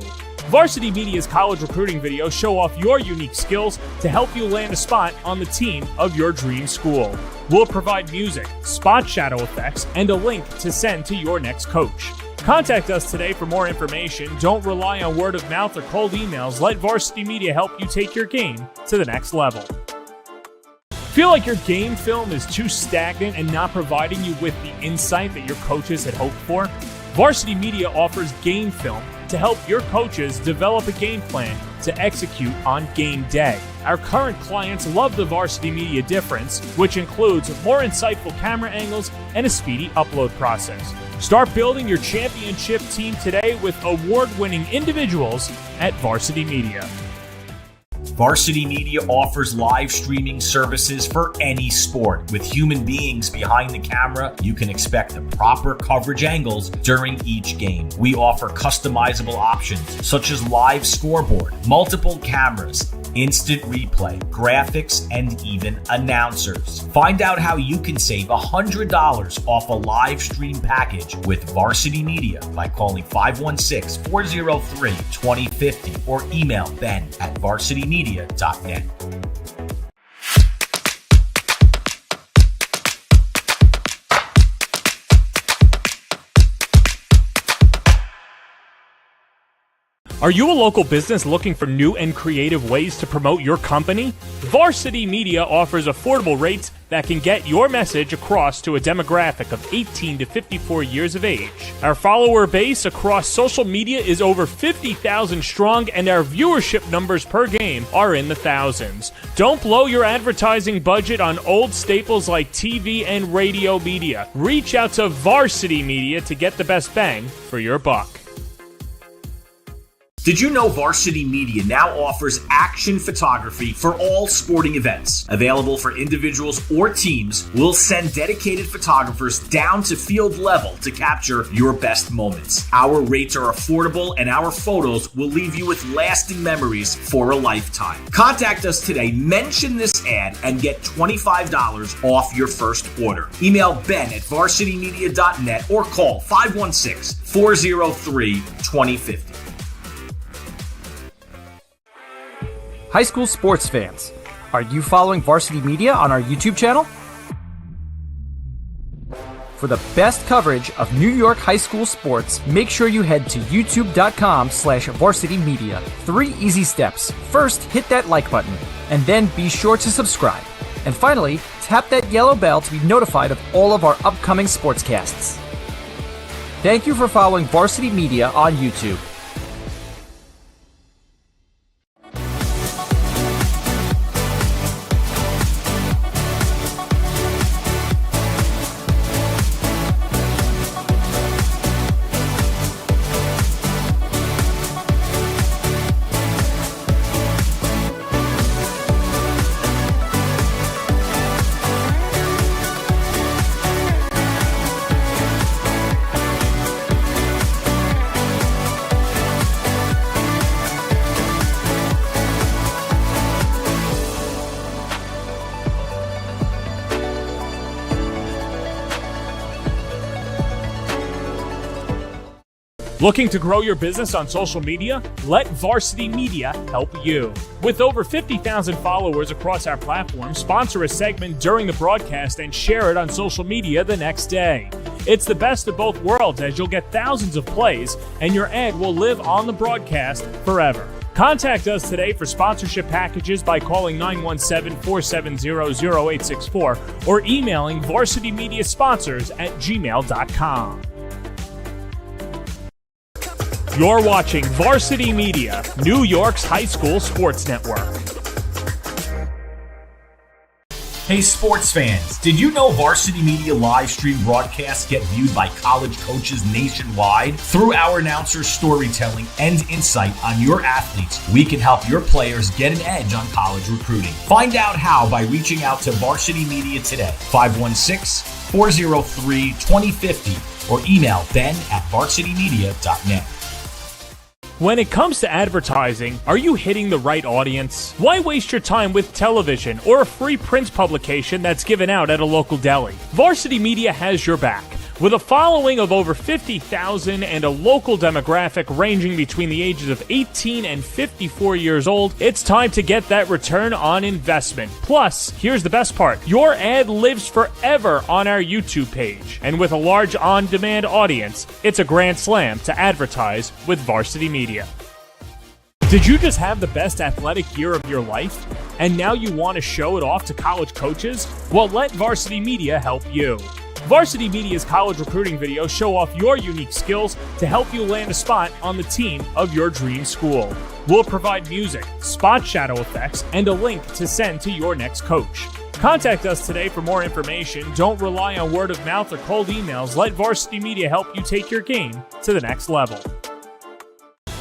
Varsity Media's college recruiting videos show off your unique skills to help you land a spot on the team of your dream school. We'll provide music, spot shadow effects, and a link to send to your next coach. Contact us today for more information. Don't rely on word of mouth or cold emails. Let Varsity Media help you take your game to the next level. Feel like your game film is too stagnant and not providing you with the insight that your coaches had hoped for? Varsity Media offers game film to help your coaches develop a game plan to execute on game day. Our current clients love the Varsity Media difference, which includes more insightful camera angles and a speedy upload process. Start building your championship team today with award-winning individuals at Varsity Media. Varsity Media offers live streaming services for any sport. With human beings behind the camera, you can expect the proper coverage angles during each game. We offer customizable options such as live scoreboard, multiple cameras, instant replay, graphics, and even announcers. Find out how you can save $100 off a live stream package with Varsity Media by calling 516-403-2050 or email ben@varsitymedia.net. Are you a local business looking for new and creative ways to promote your company? Varsity Media offers affordable rates that that can get your message across to a demographic of 18 to 54 years of age. Our follower base across social media is over 50,000 strong, and our viewership numbers per game are in the thousands. Don't blow your advertising budget on old staples like TV and radio media. Reach out to Varsity Media to get the best bang for your buck. Did you know Varsity Media now offers action photography for all sporting events? Available for individuals or teams, we'll send dedicated photographers down to field level to capture your best moments. Our rates are affordable, and our photos will leave you with lasting memories for a lifetime. Contact us today, mention this ad, and get $25 off your first order. Email ben@varsitymedia.net or call 516-403-2050. High school sports fans, are you following Varsity Media on our YouTube channel? For the best coverage of New York high school sports, make sure you head to youtube.com/Varsity Media. 3 easy steps. First, hit that like button, and then be sure to subscribe. And finally, tap that yellow bell to be notified of all of our upcoming sportscasts. Thank you for following Varsity Media on YouTube. Looking to grow your business on social media? Let Varsity Media help you. With over 50,000 followers across our platform, sponsor a segment during the broadcast and share it on social media the next day. It's the best of both worlds, as you'll get thousands of plays and your ad will live on the broadcast forever. Contact us today for sponsorship packages by calling 917-470-0864 or emailing varsitymediasponsors@gmail.com. You're watching Varsity Media, New York's high school sports network. Hey sports fans, did you know Varsity Media live stream broadcasts get viewed by college coaches nationwide? Through our announcers' storytelling and insight on your athletes, we can help your players get an edge on college recruiting. Find out how by reaching out to Varsity Media today, 516-403-2050, or email ben@varsitymedia.net. When it comes to advertising, are you hitting the right audience? Why waste your time with television or a free print publication that's given out at a local deli? Varsity Media has your back. With a following of over 50,000 and a local demographic ranging between the ages of 18 and 54 years old, it's time to get that return on investment. Plus, here's the best part. Your ad lives forever on our YouTube page. And with a large on-demand audience, it's a grand slam to advertise with Varsity Media. Did you just have the best athletic year of your life? And now you want to show it off to college coaches? Well, let Varsity Media help you. Varsity Media's college recruiting videos show off your unique skills to help you land a spot on the team of your dream school. We'll provide music, spot shadow effects, and a link to send to your next coach. Contact us today for more information. Don't rely on word of mouth or cold emails. Let Varsity Media help you take your game to the next level.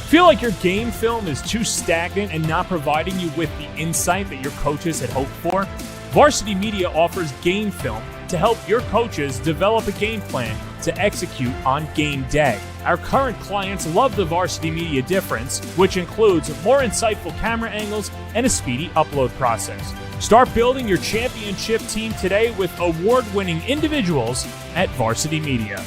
Feel like your game film is too stagnant and not providing you with the insight that your coaches had hoped for? Varsity Media offers game film to help your coaches develop a game plan to execute on game day. Our current clients love the Varsity Media difference, which includes more insightful camera angles and a speedy upload process. Start building your championship team today with award-winning individuals at Varsity Media.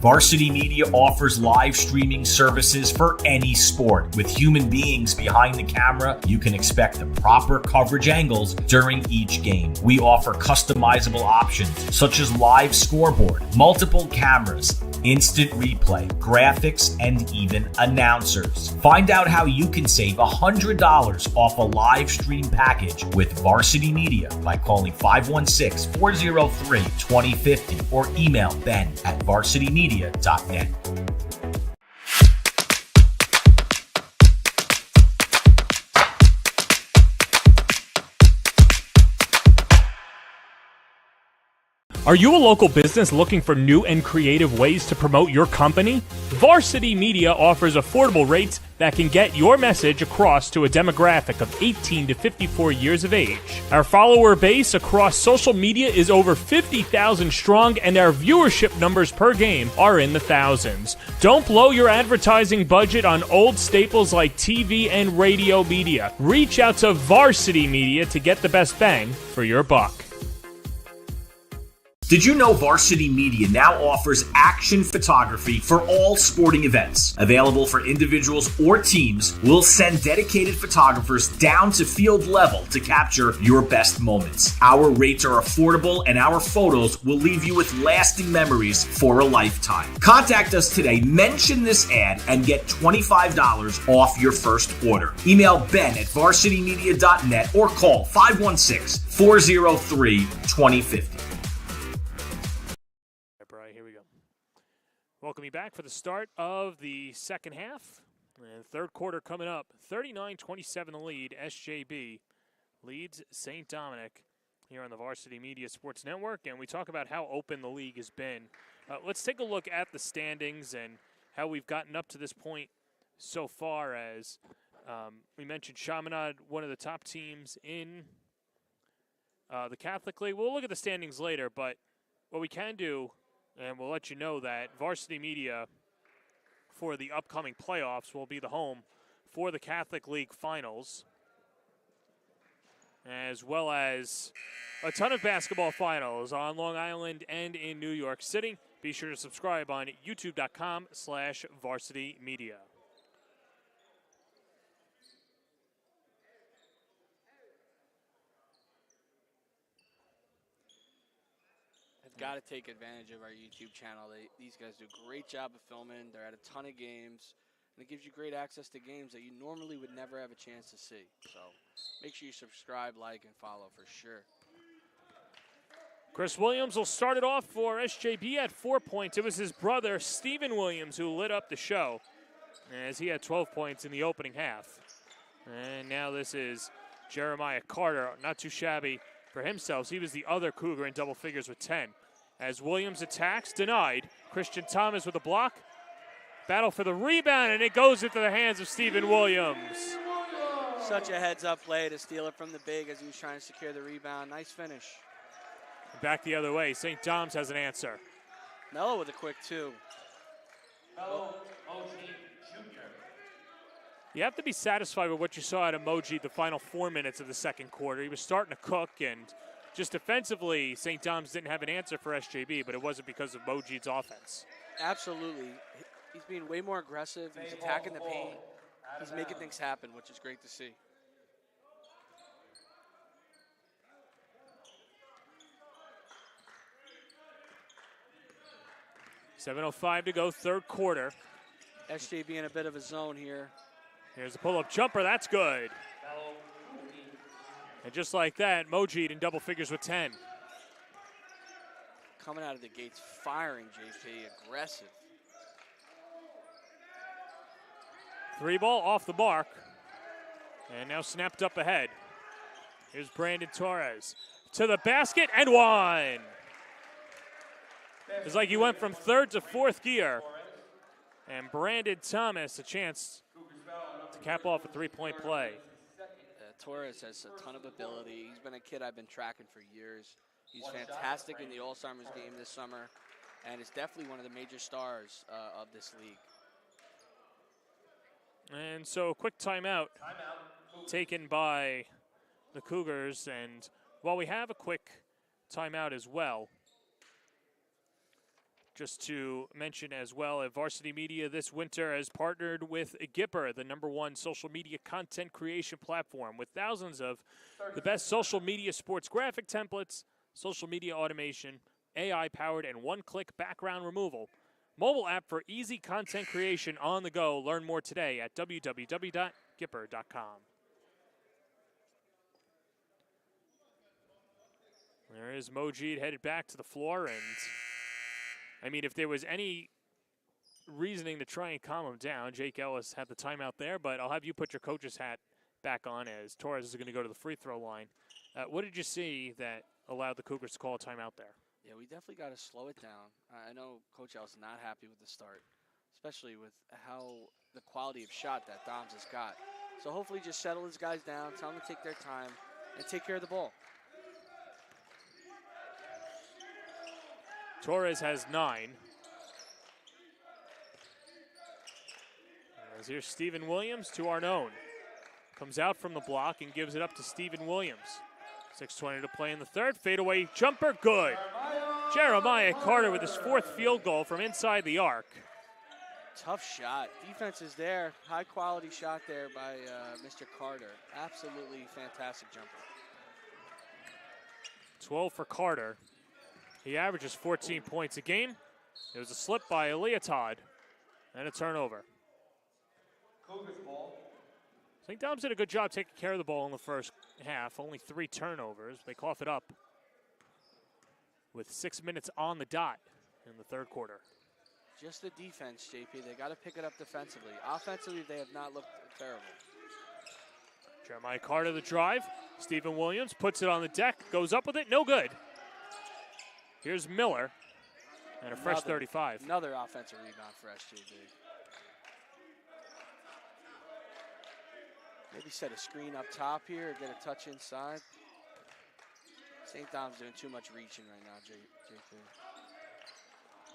Varsity Media offers live streaming services for any sport. With human beings behind the camera, you can expect the proper coverage angles during each game. We offer customizable options such as live scoreboard, multiple cameras, instant replay, graphics, and even announcers. Find out how you can save $100 off a live stream package with Varsity Media by calling 516-403-2050 or email ben@varsitymedia.net. Are you a local business looking for new and creative ways to promote your company? Varsity Media offers affordable rates that can get your message across to a demographic of 18 to 54 years of age. Our follower base across social media is over 50,000 strong, and our viewership numbers per game are in the thousands. Don't blow your advertising budget on old staples like TV and radio media. Reach out to Varsity Media to get the best bang for your buck. Did you know Varsity Media now offers action photography for all sporting events? Available for individuals or teams, we'll send dedicated photographers down to field level to capture your best moments. Our rates are affordable, and our photos will leave you with lasting memories for a lifetime. Contact us today, mention this ad, and get $25 off your first order. Email ben@varsitymedia.net or call 516-403-2050. Welcome you back for the start of the second half. And third quarter coming up. 39-27 the lead. SJB leads St. Dominic here on the Varsity Media Sports Network. And we talk about how open the league has been. Let's take a look at the standings and how we've gotten up to this point so far. As we mentioned, Chaminade, one of the top teams in the Catholic League. We'll look at the standings later, but what we can do, and we'll let you know that Varsity Media for the upcoming playoffs will be the home for the Catholic League finals, as well as a ton of basketball finals on Long Island and in New York City. Be sure to subscribe on youtube.com/Varsity Media. Got to take advantage of our YouTube channel. These guys do a great job of filming. They're at a ton of games, and it gives you great access to games that you normally would never have a chance to see. So make sure you subscribe, like, and follow for sure. Chris Williams will start it off for SJB at 4 points. It was his brother, Stephen Williams, who lit up the show, as he had 12 points in the opening half. And now this is Jeremiah Carter, not too shabby for himself. He was the other Cougar in double figures with 10. As Williams attacks, denied. Christian Thomas with a block. Battle for the rebound, and it goes into the hands of Stephen Williams. Such a heads-up play to steal it from the big as he was trying to secure the rebound. Nice finish. Back the other way. St. Dom's has an answer. Mello with a quick two. Mello Moji Jr. You have to be satisfied with what you saw at Emoji the final 4 minutes of the second quarter. He was starting to cook, and just defensively, St. Dom's didn't have an answer for SJB, but it wasn't because of Moji's offense. Absolutely. He's being way more aggressive. He's attacking the paint. He's making things happen, which is great to see. .7:05 to go, third quarter. SJB in a bit of a zone here. Here's a pull-up jumper. That's good. And just like that, Moji in double figures with 10. Coming out of the gates, firing JP, aggressive. Three ball off the mark. And now snapped up ahead. Here's Brandon Torres to the basket and one. It's like he went from third to fourth gear. And Brandon Thomas a chance to cap off a three-point play. Torres has a ton of ability. He's been a kid I've been tracking for years. He's fantastic in the All-Stars game this summer, and is definitely one of the major stars of this league. And so a quick timeout taken by the Cougars. And while we have a quick timeout as well, just to mention as well, at Varsity Media this winter has partnered with Gipper, the #1 social media content creation platform, with thousands of the best social media sports graphic templates, social media automation, AI-powered, and one-click background removal. Mobile app for easy content creation on the go. Learn more today at www.gipper.com. There is Mojeed headed back to the floor, and I mean, if there was any reasoning to try and calm him down, Jake Ellis had the timeout there, but I'll have you put your coach's hat back on as Torres is going to go to the free throw line. What did you see that allowed the Cougars to call a timeout there? Yeah, we definitely got to slow it down. I know Coach Ellis not happy with the start, especially with how the quality of shot that Doms has got. So hopefully just settle his guys down, tell them to take their time, and take care of the ball. Torres has 9. As here's Stephen Williams to Arnone. Comes out from the block and gives it up to Stephen Williams. 6:20 to play in the third. Fadeaway jumper, good. Jeremiah Carter with his 4th field goal from inside the arc. Tough shot. Defense is there. High quality shot there by Mr. Carter. Absolutely fantastic jumper. 12 for Carter. He averages 14 points a game. It was a slip by Eliatad and a turnover. Cougars ball. St. Dom's did a good job taking care of the ball in the first half. Only 3 turnovers. They cough it up with 6 minutes on the dot in the third quarter. Just the defense, JP. They got to pick it up defensively. Offensively, they have not looked terrible. Jeremiah Carter the drive. Stephen Williams puts it on the deck, goes up with it, no good. Here's Miller and a fresh 35. Another offensive rebound for SJB. Maybe set a screen up top here, or get a touch inside. St. Dom's doing too much reaching right now, JP.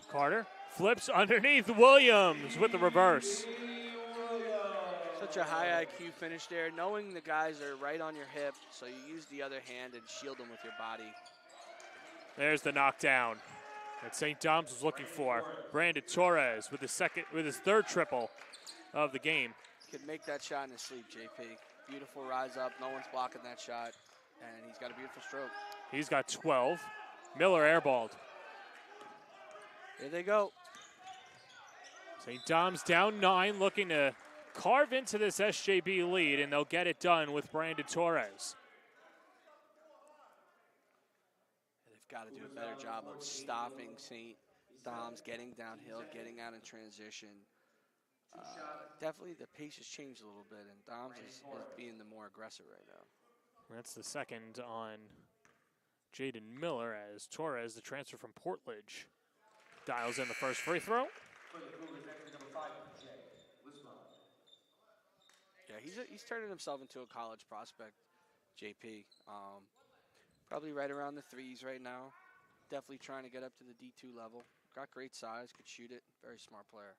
Carter flips underneath Williams with the reverse. Such a high IQ finish there, knowing the guys are right on your hip, so you use the other hand and shield them with your body. There's the knockdown that St. Dom's was looking for. Brandon Torres with his 3rd triple of the game. Could make that shot in his sleep, JP. Beautiful rise up, no one's blocking that shot, and he's got a beautiful stroke. He's got 12. Miller airballed. Here they go. St. Dom's down 9, looking to carve into this SJB lead, and they'll get it done with Brandon Torres. They've got to do a better job of stopping St. Dom's, getting downhill, getting out in transition. Definitely the pace has changed a little bit, and Dom's is being the more aggressive right now. That's the second on Jaden Miller as Torres, the transfer from Portledge, dials in the first free throw. Yeah, he's turning himself into a college prospect, JP. Probably right around the 3s right now. Definitely trying to get up to the D2 level. Got great size, could shoot it. Very smart player.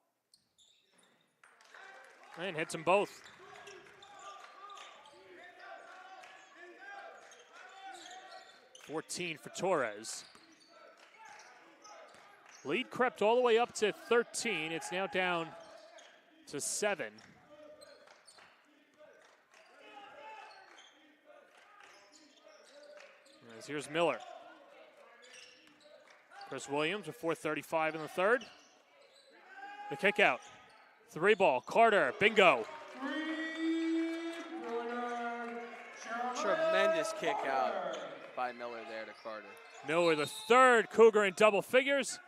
And hits them both. $14 for Torres. Lead crept all the way up to 13. It's now down to 7. As here's Miller. Chris Williams with 4:35 in the third. The kick out. 3 ball. Carter. Bingo. Tremendous kick out by Miller there to Carter. Miller, the 3rd Cougar in double figures,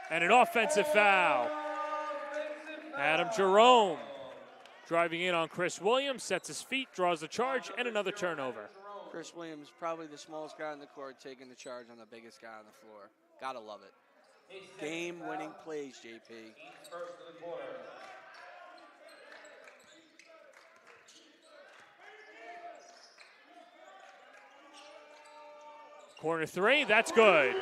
and an offensive foul. Adam Jerome driving in on Chris Williams, sets his feet, draws the charge, and another turnover. Chris Williams, probably the smallest guy on the court, taking the charge on the biggest guy on the floor. Gotta love it. Game-winning plays, JP. Corner 3, that's good.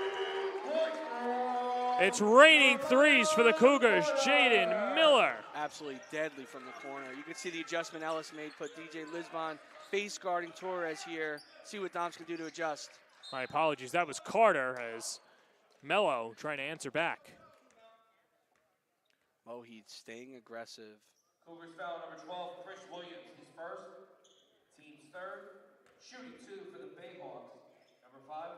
It's raining threes for the Cougars. Jaden Miller. Absolutely deadly from the corner. You can see the adjustment Ellis made, put DJ Lisbon face guarding Torres here. See what Doms can do to adjust. My apologies, that was Carter as Mello trying to answer back. Mohit staying aggressive. Cougars foul number 12, Chris Williams. He's first, team's 3rd. Shooting 2 for the Bayhawks. Number 5,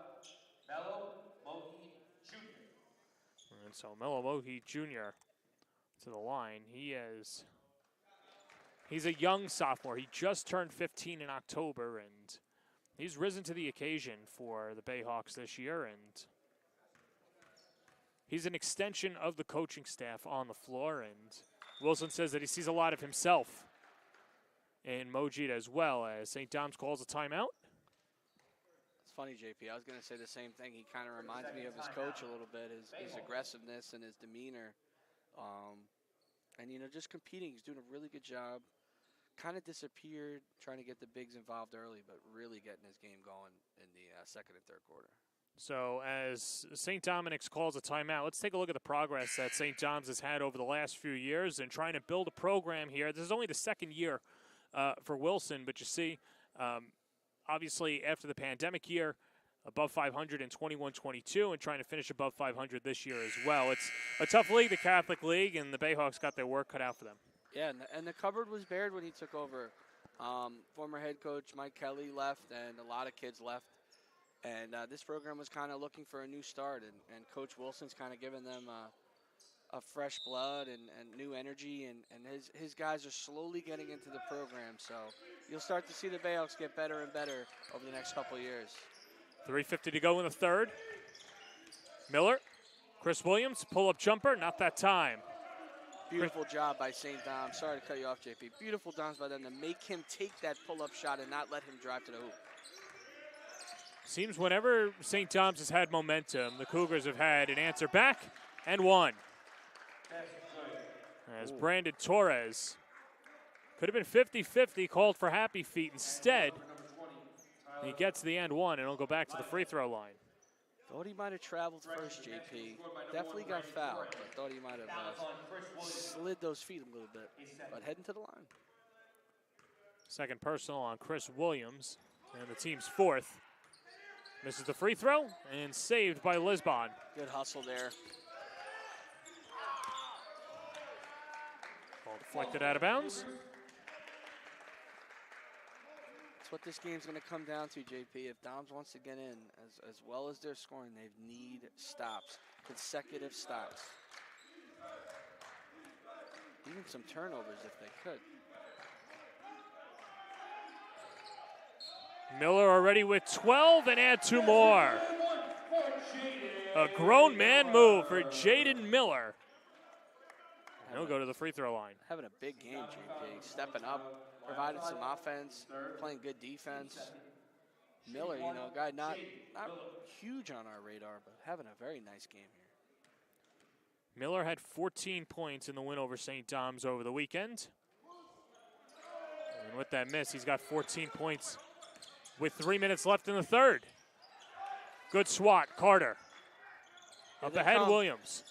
Mello Mohit Jr. And so Mohi Jr. to the line. He's a young sophomore. He just turned 15 in October, and he's risen to the occasion for the Bayhawks this year, and he's an extension of the coaching staff on the floor, and Wilson says that he sees a lot of himself in Mojita as well, as St. Dom's calls a timeout. It's funny, JP. I was going to say the same thing. He kind of reminds me of his coach a little bit, his aggressiveness and his demeanor. And, you know, just competing. He's doing a really good job. Kind of disappeared, trying to get the bigs involved early, but really getting his game going in the second and third quarter. So as St. Dominic's calls a timeout, let's take a look at the progress that St. Dom's has had over the last few years and trying to build a program here. This is only the second year for Wilson, but you see, obviously after the pandemic year, above 500 in 21-22 and trying to finish above 500 this year as well. It's a tough league, the Catholic League, and the Bayhawks got their work cut out for them. Yeah, and the cupboard was bared when he took over. Former head coach Mike Kelly left, and a lot of kids left. And this program was kind of looking for a new start, and Coach Wilson's kind of giving them a fresh blood and new energy, and his guys are slowly getting into the program. So you'll start to see the Bayhawks get better and better over the next couple of years. 3:50 to go in the third. Miller, Chris Williams, pull-up jumper, not that time. Beautiful job by St. Dom. Sorry to cut you off, JP. Beautiful Doms by them to make him take that pull-up shot and not let him drive to the hoop. Seems whenever St. Dom's has had momentum, the Cougars have had an answer back and won. As Brandon Torres could have been 50-50, called for happy feet instead. He gets the and one, and he'll go back to the free throw line. Thought he might have traveled first, JP. Definitely got fouled, but thought he might have slid those feet a little bit. But heading to the line. Second personal on Chris Williams, and the team's fourth. Misses the free throw, and saved by Lisbon. Good hustle there. Ball deflected out of bounds. That's what this game's going to come down to, JP. If Doms wants to get in, as well as they're scoring, they need stops, consecutive stops. Even some turnovers if they could. Miller already with 12 and add two more. A grown man move for Jaden Miller. And he'll go to the free throw line. Having a big game, JP. Stepping up, providing some offense, playing good defense. Miller, you know, a guy not huge on our radar, but having a very nice game here. Miller had 14 points in the win over St. Dom's over the weekend. And with that miss, he's got 14 points with 3 minutes left in the third. Good swat, Carter. Up ahead, Williams.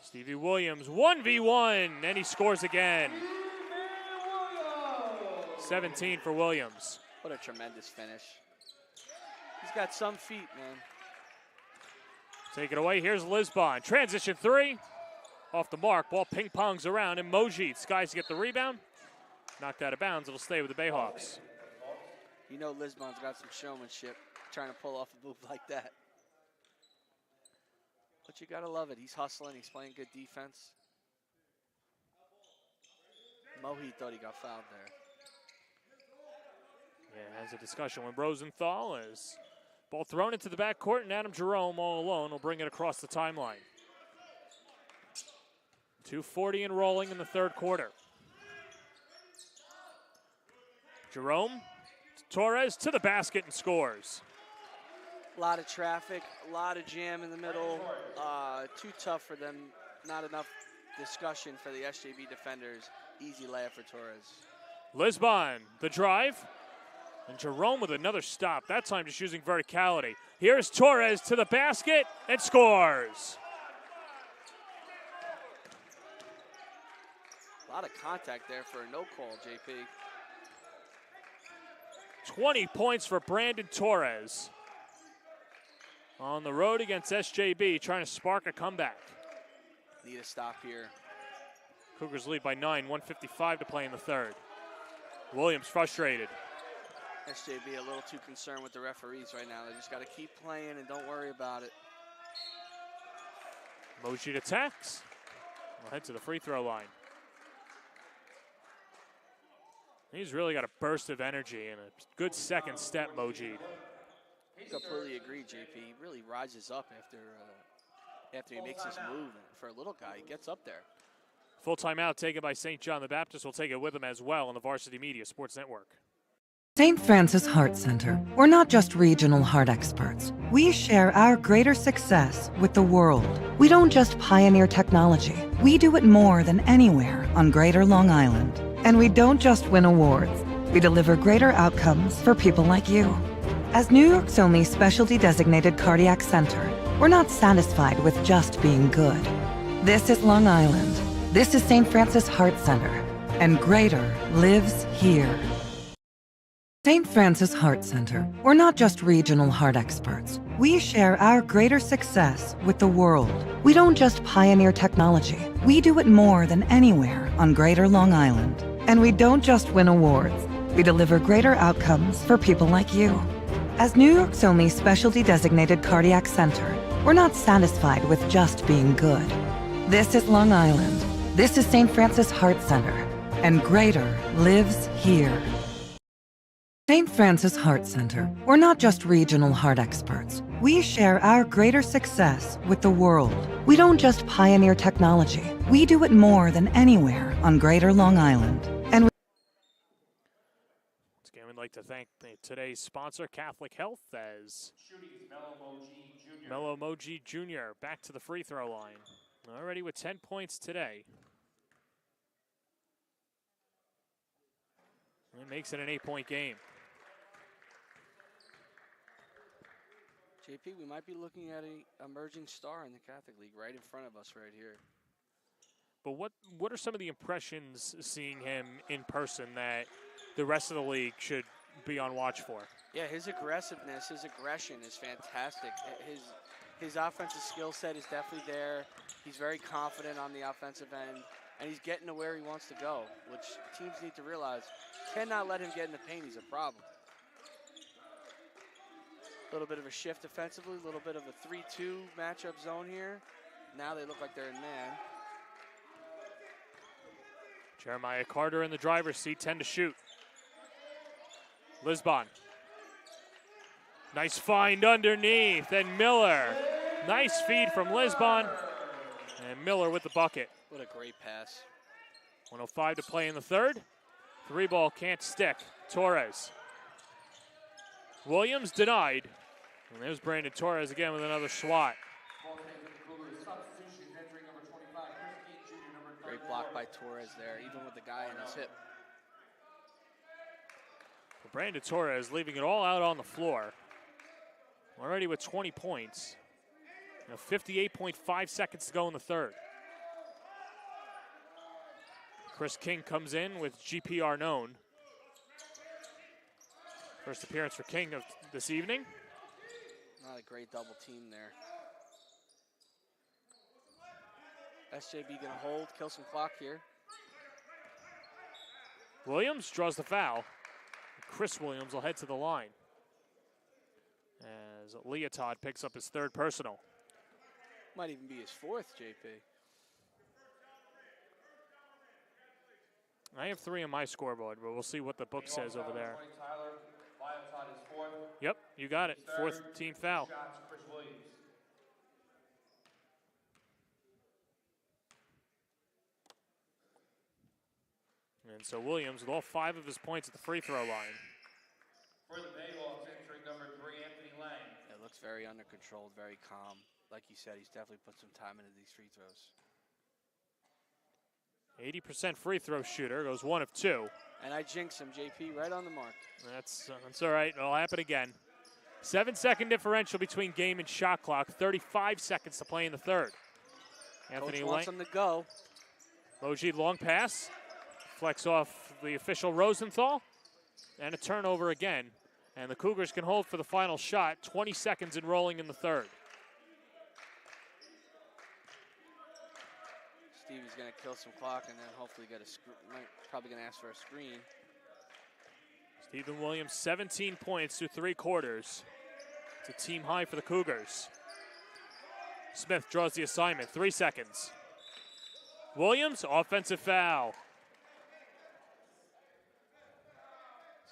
Stevie Williams, 1v1, and he scores again. 17 for Williams. What a tremendous finish. He's got some feet, man. Take it away, here's Lisbon. Transition three, off the mark. Ball ping-pongs around, and Moji skies to get the rebound. Knocked out of bounds, it'll stay with the Bayhawks. You know Lisbon's got some showmanship, trying to pull off a move like that. But you gotta love it. He's hustling, he's playing good defense. Mohi thought he got fouled there. Yeah, has a discussion with Rosenthal as ball thrown into the backcourt, and Adam Jerome all alone will bring it across the timeline. 2:40 and rolling in the third quarter. Jerome, Torres to the basket and scores. A lot of traffic, a lot of jam in the middle. Too tough for them. Not enough discussion for the SJB defenders. Easy layup for Torres. Lisbon, the drive. And Jerome with another stop, that time just using verticality. Here's Torres to the basket and scores. A lot of contact there for a no call, JP. 20 points for Brandon Torres. On the road against SJB, trying to spark a comeback. Need a stop here. Cougars lead by 9, 1:55 to play in the third. Williams frustrated. SJB a little too concerned with the referees right now. They just got to keep playing and don't worry about it. Mojit attacks. We'll head to the free throw line. He's really got a burst of energy and a good second step, Mojit. Completely agree, JP. He really rises up after he makes this move. And for a little guy, he gets up there. Full timeout taken by St. John the Baptist. We'll take it with him as well on the Varsity Media Sports Network. St. Francis Heart Center. We're not just regional heart experts. We share our greater success with the world. We don't just pioneer technology. We do it more than anywhere on Greater Long Island. And we don't just win awards. We deliver greater outcomes for people like you. As New York's only specialty designated cardiac center, we're not satisfied with just being good. This is Long Island. This is St. Francis Heart Center. And greater lives here. St. Francis Heart Center. We're not just regional heart experts. We share our greater success with the world. We don't just pioneer technology. We do it more than anywhere on Greater Long Island. And we don't just win awards. We deliver greater outcomes for people like you. As New York's only specialty designated cardiac center, we're not satisfied with just being good. This is Long Island. This is St. Francis Heart Center. And greater lives here. St. Francis Heart Center. We're not just regional heart experts. We share our greater success with the world. We don't just pioneer technology. We do it more than anywhere on Greater Long Island. And Once again, we'd like to thank today's sponsor, Catholic Health, as Mellow Moji Jr. back to the free throw line. Already with 10 points today. It makes it an 8-point game. JP, we might be looking at an emerging star in the Catholic League right in front of us right here. But what are some of the impressions seeing him in person that the rest of the league should be on watch for? Yeah, his aggressiveness, his aggression is fantastic. His offensive skill set is definitely there. He's very confident on the offensive end, and he's getting to where he wants to go, which teams need to realize. Cannot let him get in the paint. He's a problem. A little bit of a shift defensively, a little bit of a 3-2 matchup zone here. Now they look like they're in man. Jeremiah Carter in the driver's seat, 10 to shoot. Lisbon. Nice find underneath, and Miller. Nice feed from Lisbon, and Miller with the bucket. What a great pass. 1:05 to play in the third. Three ball can't stick. Torres. Williams denied. And there's Brandon Torres again with another swat. Great block by Torres there, even with the guy in his hip. Brandon Torres leaving it all out on the floor. Already with 20 points. 58.5 seconds to go in the third. Chris King comes in with GPR known. First appearance for King of this evening. Not a great double team there. SJB gonna hold, kill some clock here. Williams draws the foul. Chris Williams will head to the line as Leotard picks up his third personal. Might even be his fourth, JP. I have 3 on my scoreboard, but we'll see what the book says over there. Yep, you got it. Fourth team foul. And so Williams with all 5 of his points at the free throw line. For the Bayhawks, entering number 3, Anthony Lang. It looks very under control, very calm. Like you said, he's definitely put some time into these free throws. 80% free throw shooter, goes 1 of 2. And I jinx him, JP, right on the mark. That's all right, it'll happen again. 7-second differential between game and shot clock, 35 seconds to play in the third. Anthony wants him to go. Moji long pass, flex off the official Rosenthal, and a turnover again. And the Cougars can hold for the final shot, 20 seconds and rolling in the third. Stevie's going to kill some clock and then hopefully get probably going to ask for a screen. Stephen Williams, 17 points through 3 quarters. It's a team high for the Cougars. Smith draws the assignment. 3 seconds. Williams, offensive foul.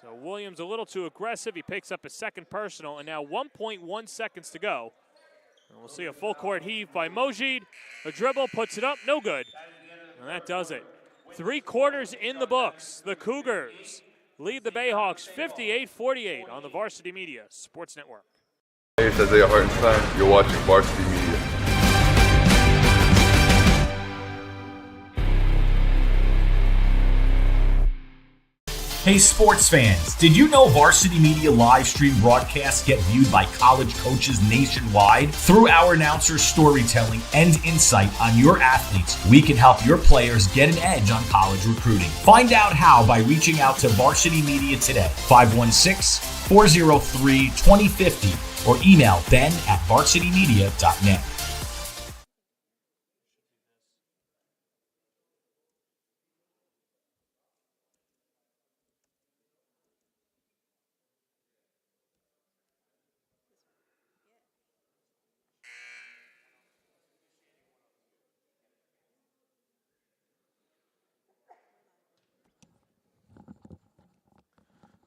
So Williams a little too aggressive. He picks up his second personal, and now 1.1 seconds to go. And we'll see a full court heave by Mojid. A dribble, puts it up, no good. And that does it. 3 quarters in the books. The Cougars lead the Bayhawks 58-48 on the Varsity Media Sports Network. Hey, it's Isaiah Hartenstein. You're watching Varsity Media. Hey sports fans, did you know Varsity Media live stream broadcasts get viewed by college coaches nationwide? Through our announcers' storytelling and insight on your athletes, we can help your players get an edge on college recruiting. Find out how by reaching out to Varsity Media today, 516-403-2050, or email ben@varsitymedia.net.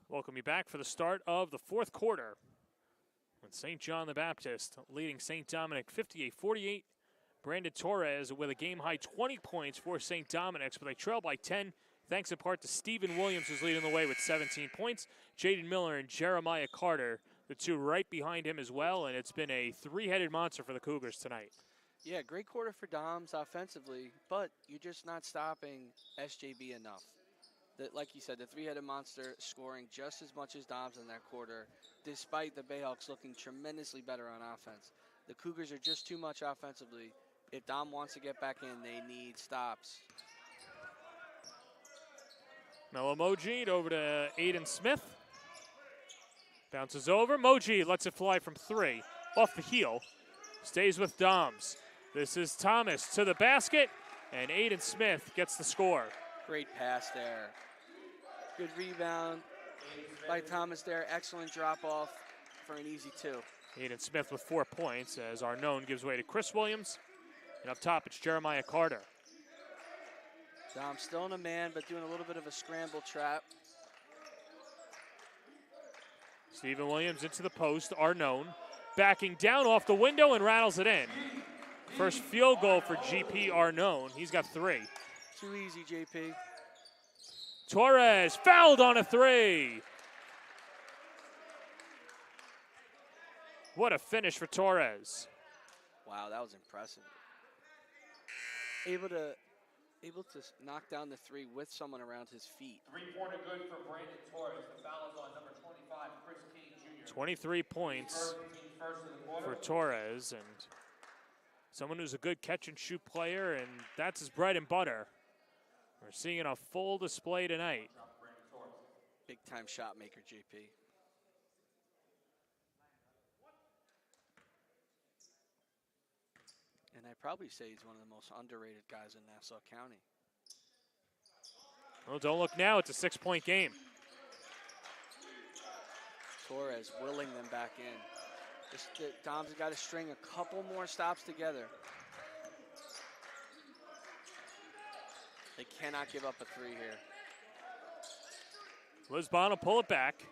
Welcome you back for the start of the fourth quarter. With St. John the Baptist leading St. Dominic 58-48. Brandon Torres with a game-high 20 points for St. Dominic's, but they trail by 10, thanks in part to Stephen Williams, who's leading the way with 17 points. Jaden Miller and Jeremiah Carter, the two right behind him as well, and it's been a three-headed monster for the Cougars tonight. Yeah, great quarter for Doms offensively, but you're just not stopping SJB enough. Like you said, the three-headed monster scoring just as much as Doms in that quarter, despite the Bayhawks looking tremendously better on offense. The Cougars are just too much offensively. If Dom wants to get back in, they need stops. Mellow Mojid over to Aiden Smith. Bounces over. Mojid lets it fly from 3. Off the heel. Stays with Doms. This is Thomas to the basket, and Aiden Smith gets the score. Great pass there. Good rebound by Thomas there. Excellent drop-off for an easy 2. Aiden Smith with 4 points as Arnone gives way to Chris Williams. And up top, it's Jeremiah Carter. Dom still in a man, but doing a little bit of a scramble trap. Stephen Williams into the post. Arnone backing down off the window and rattles it in. First field goal for GP Arnone. He's got 3. Too easy, JP. Torres fouled on a 3. What a finish for Torres. Wow, that was impressive. Able to knock down the 3 with someone around his feet. 3-pointer good for Brandon Torres. The foul is on number 25, Chris King Jr. 23 points for Torres, and someone who's a good catch-and-shoot player, and that's his bread and butter. We're seeing it on full display tonight. Big-time shot maker, JP. And I'd probably say he's one of the most underrated guys in Nassau County. Well, don't look now. It's a 6-point game. Torres willing them back in. Dom's got to string a couple more stops together. They cannot give up a 3 here. Lisbon will pull it back.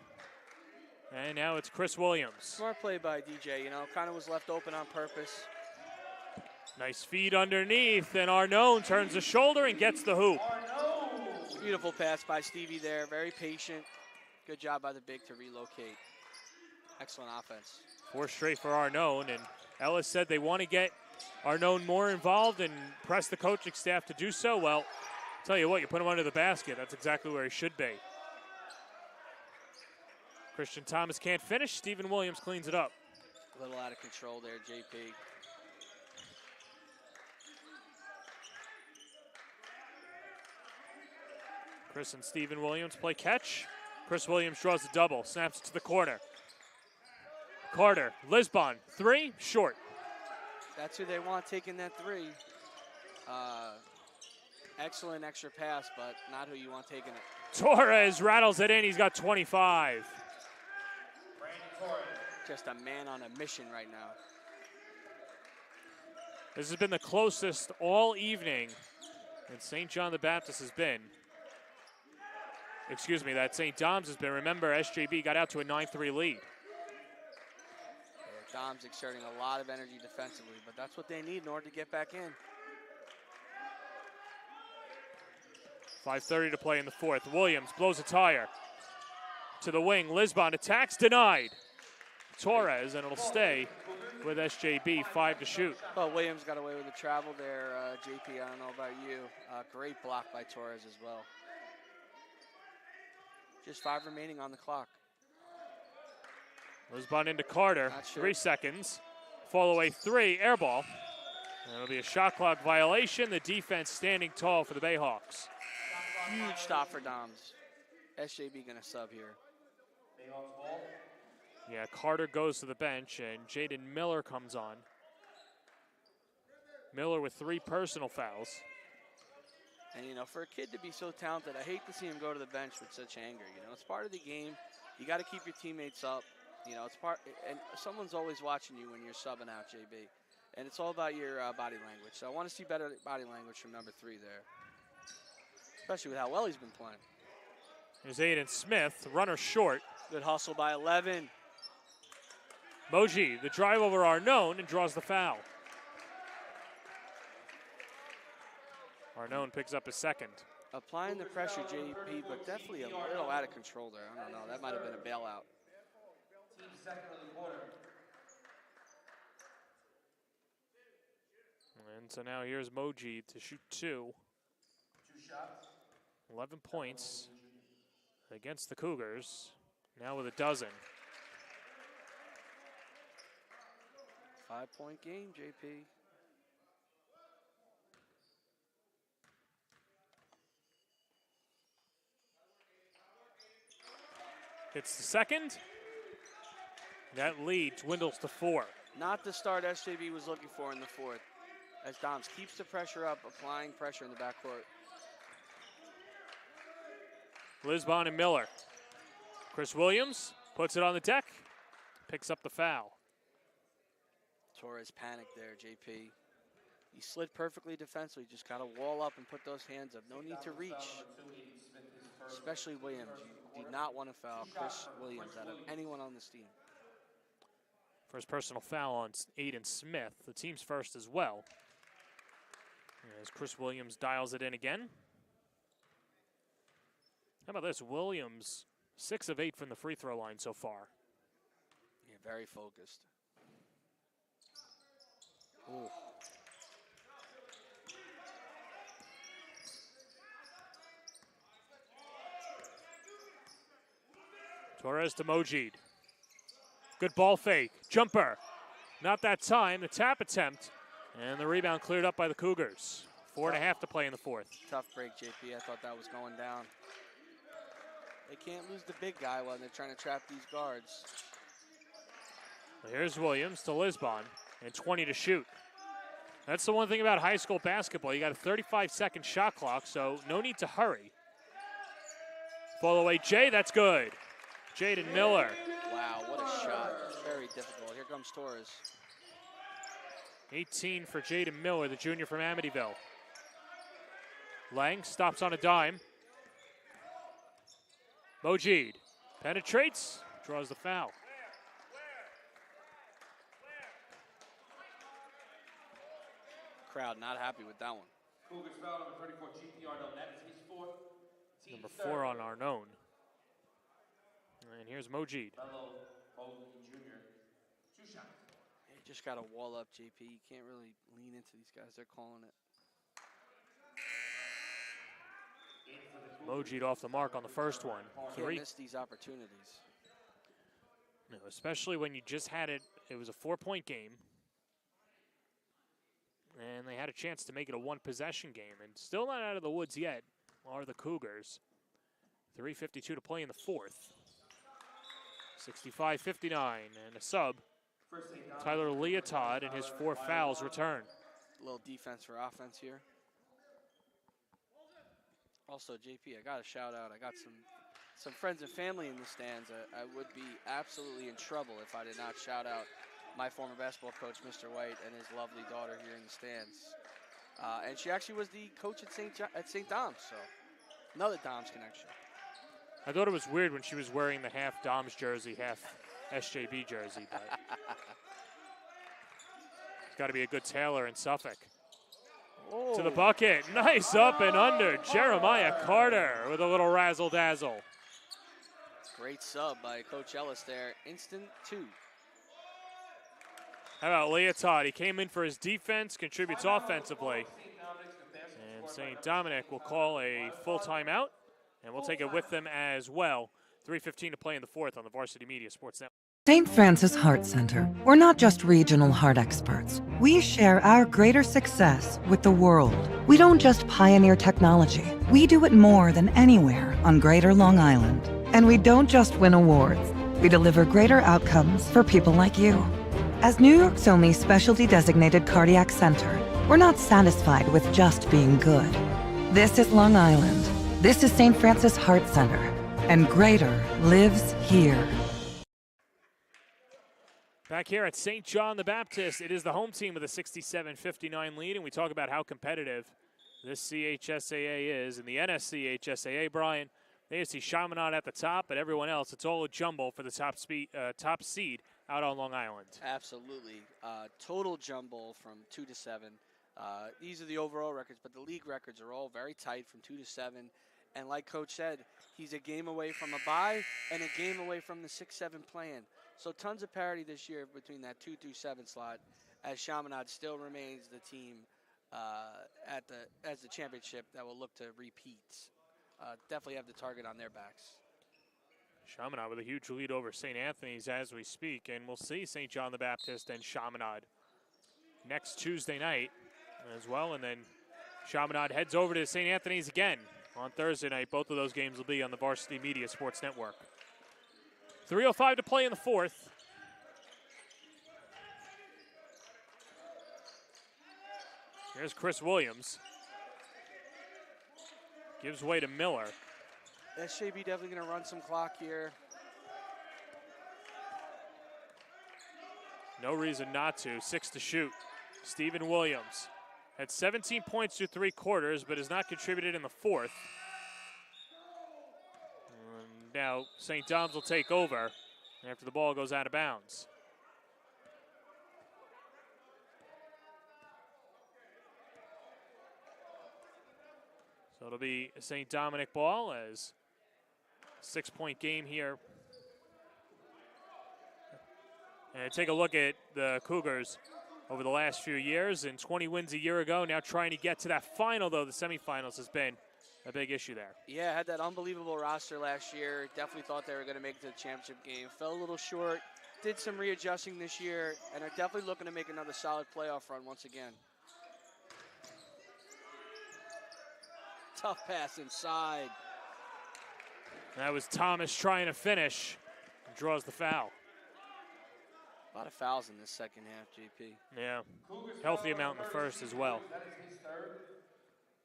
And now it's Chris Williams. Smart play by DJ, kind of was left open on purpose. Nice feed underneath, and Arnone turns the shoulder and gets the hoop. Beautiful pass by Stevie there, very patient. Good job by the big to relocate. Excellent offense. 4 straight for Arnone, and Ellis said they want to get Arnone more involved and press the coaching staff to do so. Well, tell you what, you put him under the basket. That's exactly where he should be. Christian Thomas can't finish. Stephen Williams cleans it up. A little out of control there, JP. Chris and Stephen Williams play catch. Chris Williams draws a double, snaps it to the corner. Carter, Lisbon, 3, short. That's who they want taking that 3. Excellent extra pass, but not who you want taking it. Torres rattles it in. He's got 25. Just a man on a mission right now. This has been the closest all evening that St. John the Baptist has been. Excuse me, that St. Dom's has been. Remember, SJB got out to a 9-3 lead. Dom's exerting a lot of energy defensively, but that's what they need in order to get back in. 5:30 to play in the fourth. Williams blows a tire to the wing. Lisbon attacks, denied. Torres, and it'll stay with SJB, 5 to shoot. Oh, Williams got away with the travel there, JP. I don't know about you. Great block by Torres as well. Just 5 remaining on the clock. Lisbon into Carter, Sure. 3 seconds. Fall away 3, air ball. And it'll be a shot clock violation. The defense standing tall for the Bayhawks. Huge stop for Doms. SJB gonna sub here. Bayhawks ball. Yeah, Carter goes to the bench, and Jaden Miller comes on. Miller with 3 personal fouls. And, you know, for a kid to be so talented, I hate to see him go to the bench with such anger. You know, it's part of the game. You got to keep your teammates up. You know, it's part, and someone's always watching you when you're subbing out, JB. And it's all about your body language. So I want to see better body language from number 3 there, especially with how well he's been playing. There's Aiden Smith, runner short. Good hustle by 11. Moji, the drive over Arnone, and draws the foul. Arnone picks up his second. Applying the pressure, JP, but definitely a little out of control there. I don't know. That might have been a bailout. Team second of the quarter. And so now here's Moji to shoot 2. 2 shots. 11 points against the Cougars, now with a dozen. 5-point game, JP. Hits the second. That lead dwindles to 4. Not the start SJB was looking for in the fourth, as Doms keeps the pressure up, applying pressure in the backcourt. Lisbon and Miller. Chris Williams puts it on the deck, picks up the foul. Torres panicked there, JP. He slid perfectly defensively, just got to wall up and put those hands up. No need to reach, especially Williams. You do not want to foul Chris Williams out of anyone on this team. First personal foul on Aiden Smith, the team's first as well. As Chris Williams dials it in again. How about this? Williams, 6 of 8 from the free throw line so far. Yeah, very focused. Ooh. Torres to Mojid. Good ball fake. Jumper. Not that time. The tap attempt. And the rebound cleared up by the Cougars. 4.5 to play in the fourth. Tough break, JP. I thought that was going down. They can't lose the big guy while they're trying to trap these guards. Here's Williams to Lisbon. And 20 to shoot. That's the one thing about high school basketball. You got a 35-second shot clock, so no need to hurry. Fall away, Jay. That's good. Jaden Miller. Wow, what a shot. Very difficult. Here comes Torres. 18 for Jaden Miller, the junior from Amityville. Lang stops on a dime. Mojid penetrates, draws the foul. Crowd not happy with that one. Cougars foul number 34, GP Arnold. That is his 4th. Number 4 on Arnone. And here's Mojid. Fellow Bowden Jr. 2 shots. You just got to wall up, JP. You can't really lean into these guys. They're calling it. Mojid off the mark on the first one. Can't miss these opportunities. No, especially when you just had it. It was a 4-point game. And they had a chance to make it a 1-possession game. And still not out of the woods yet are the Cougars. 3:52 to play in the fourth. 65-59 and a sub. Tyler Leotard and his 4 fouls return. A little defense for offense here. Also, JP, I got a shout out. I got some friends and family in the stands. I would be absolutely in trouble if I did not shout out my former basketball coach, Mr. White, and his lovely daughter here in the stands. And she actually was the coach at St. Dom's, so another Dom's connection. I thought it was weird when she was wearing the half Dom's jersey, half SJB jersey, but it's got to be a good tailor in Suffolk. Oh. To the bucket. Nice up and under. Jeremiah Carter with a little razzle-dazzle. Great sub by Coach Ellis there. Instant 2. How about Leotard? He came in for his defense, contributes offensively. And St. Dominic will call a full timeout, and we'll take it with them as well. 3:15 to play in the fourth on the Varsity Media Sports Network. St. Francis Heart Center. We're not just regional heart experts. We share our greater success with the world. We don't just pioneer technology. We do it more than anywhere on Greater Long Island. And we don't just win awards. We deliver greater outcomes for people like you. As New York's only specialty designated cardiac center, we're not satisfied with just being good. This is Long Island. This is St. Francis Heart Center. And greater lives here. Back here at St. John the Baptist, it is the home team with a 67-59 lead, and we talk about how competitive this CHSAA is. In the NSCHSAA, Brian, they see Chaminade at the top, but everyone else, it's all a jumble for the top seed out on Long Island. Absolutely. Total jumble from 2 to 7. These are the overall records, but the league records are all very tight from 2 to 7. And like Coach said, he's a game away from a bye and a game away from the 6-7 plan. So tons of parity this year between that 2-7 slot, as Chaminade still remains the team as the championship that will look to repeat. Definitely have the target on their backs. Chaminade with a huge lead over St. Anthony's as we speak, and we'll see St. John the Baptist and Chaminade next Tuesday night as well, and then Chaminade heads over to St. Anthony's again on Thursday night. Both of those games will be on the Varsity Media Sports Network. 3:05 to play in the fourth. Here's Chris Williams. Gives way to Miller. SJB definitely going to run some clock here. No reason not to. 6 to shoot. Stephen Williams had 17 points through 3 quarters, but has not contributed in the fourth. Now St. Dom's will take over after the ball goes out of bounds. So it'll be a St. Dominic ball as 6-point game here. And take a look at the Cougars over the last few years, and 20 wins a year ago. Now trying to get to that final, though. The semifinals has been a big issue there. Yeah, had that unbelievable roster last year. Definitely thought they were going to make it to the championship game. Fell a little short. Did some readjusting this year, and are definitely looking to make another solid playoff run once again. Tough pass inside. That was Thomas trying to finish. And draws the foul. A lot of fouls in this second half, JP. Yeah, healthy amount in the first as well.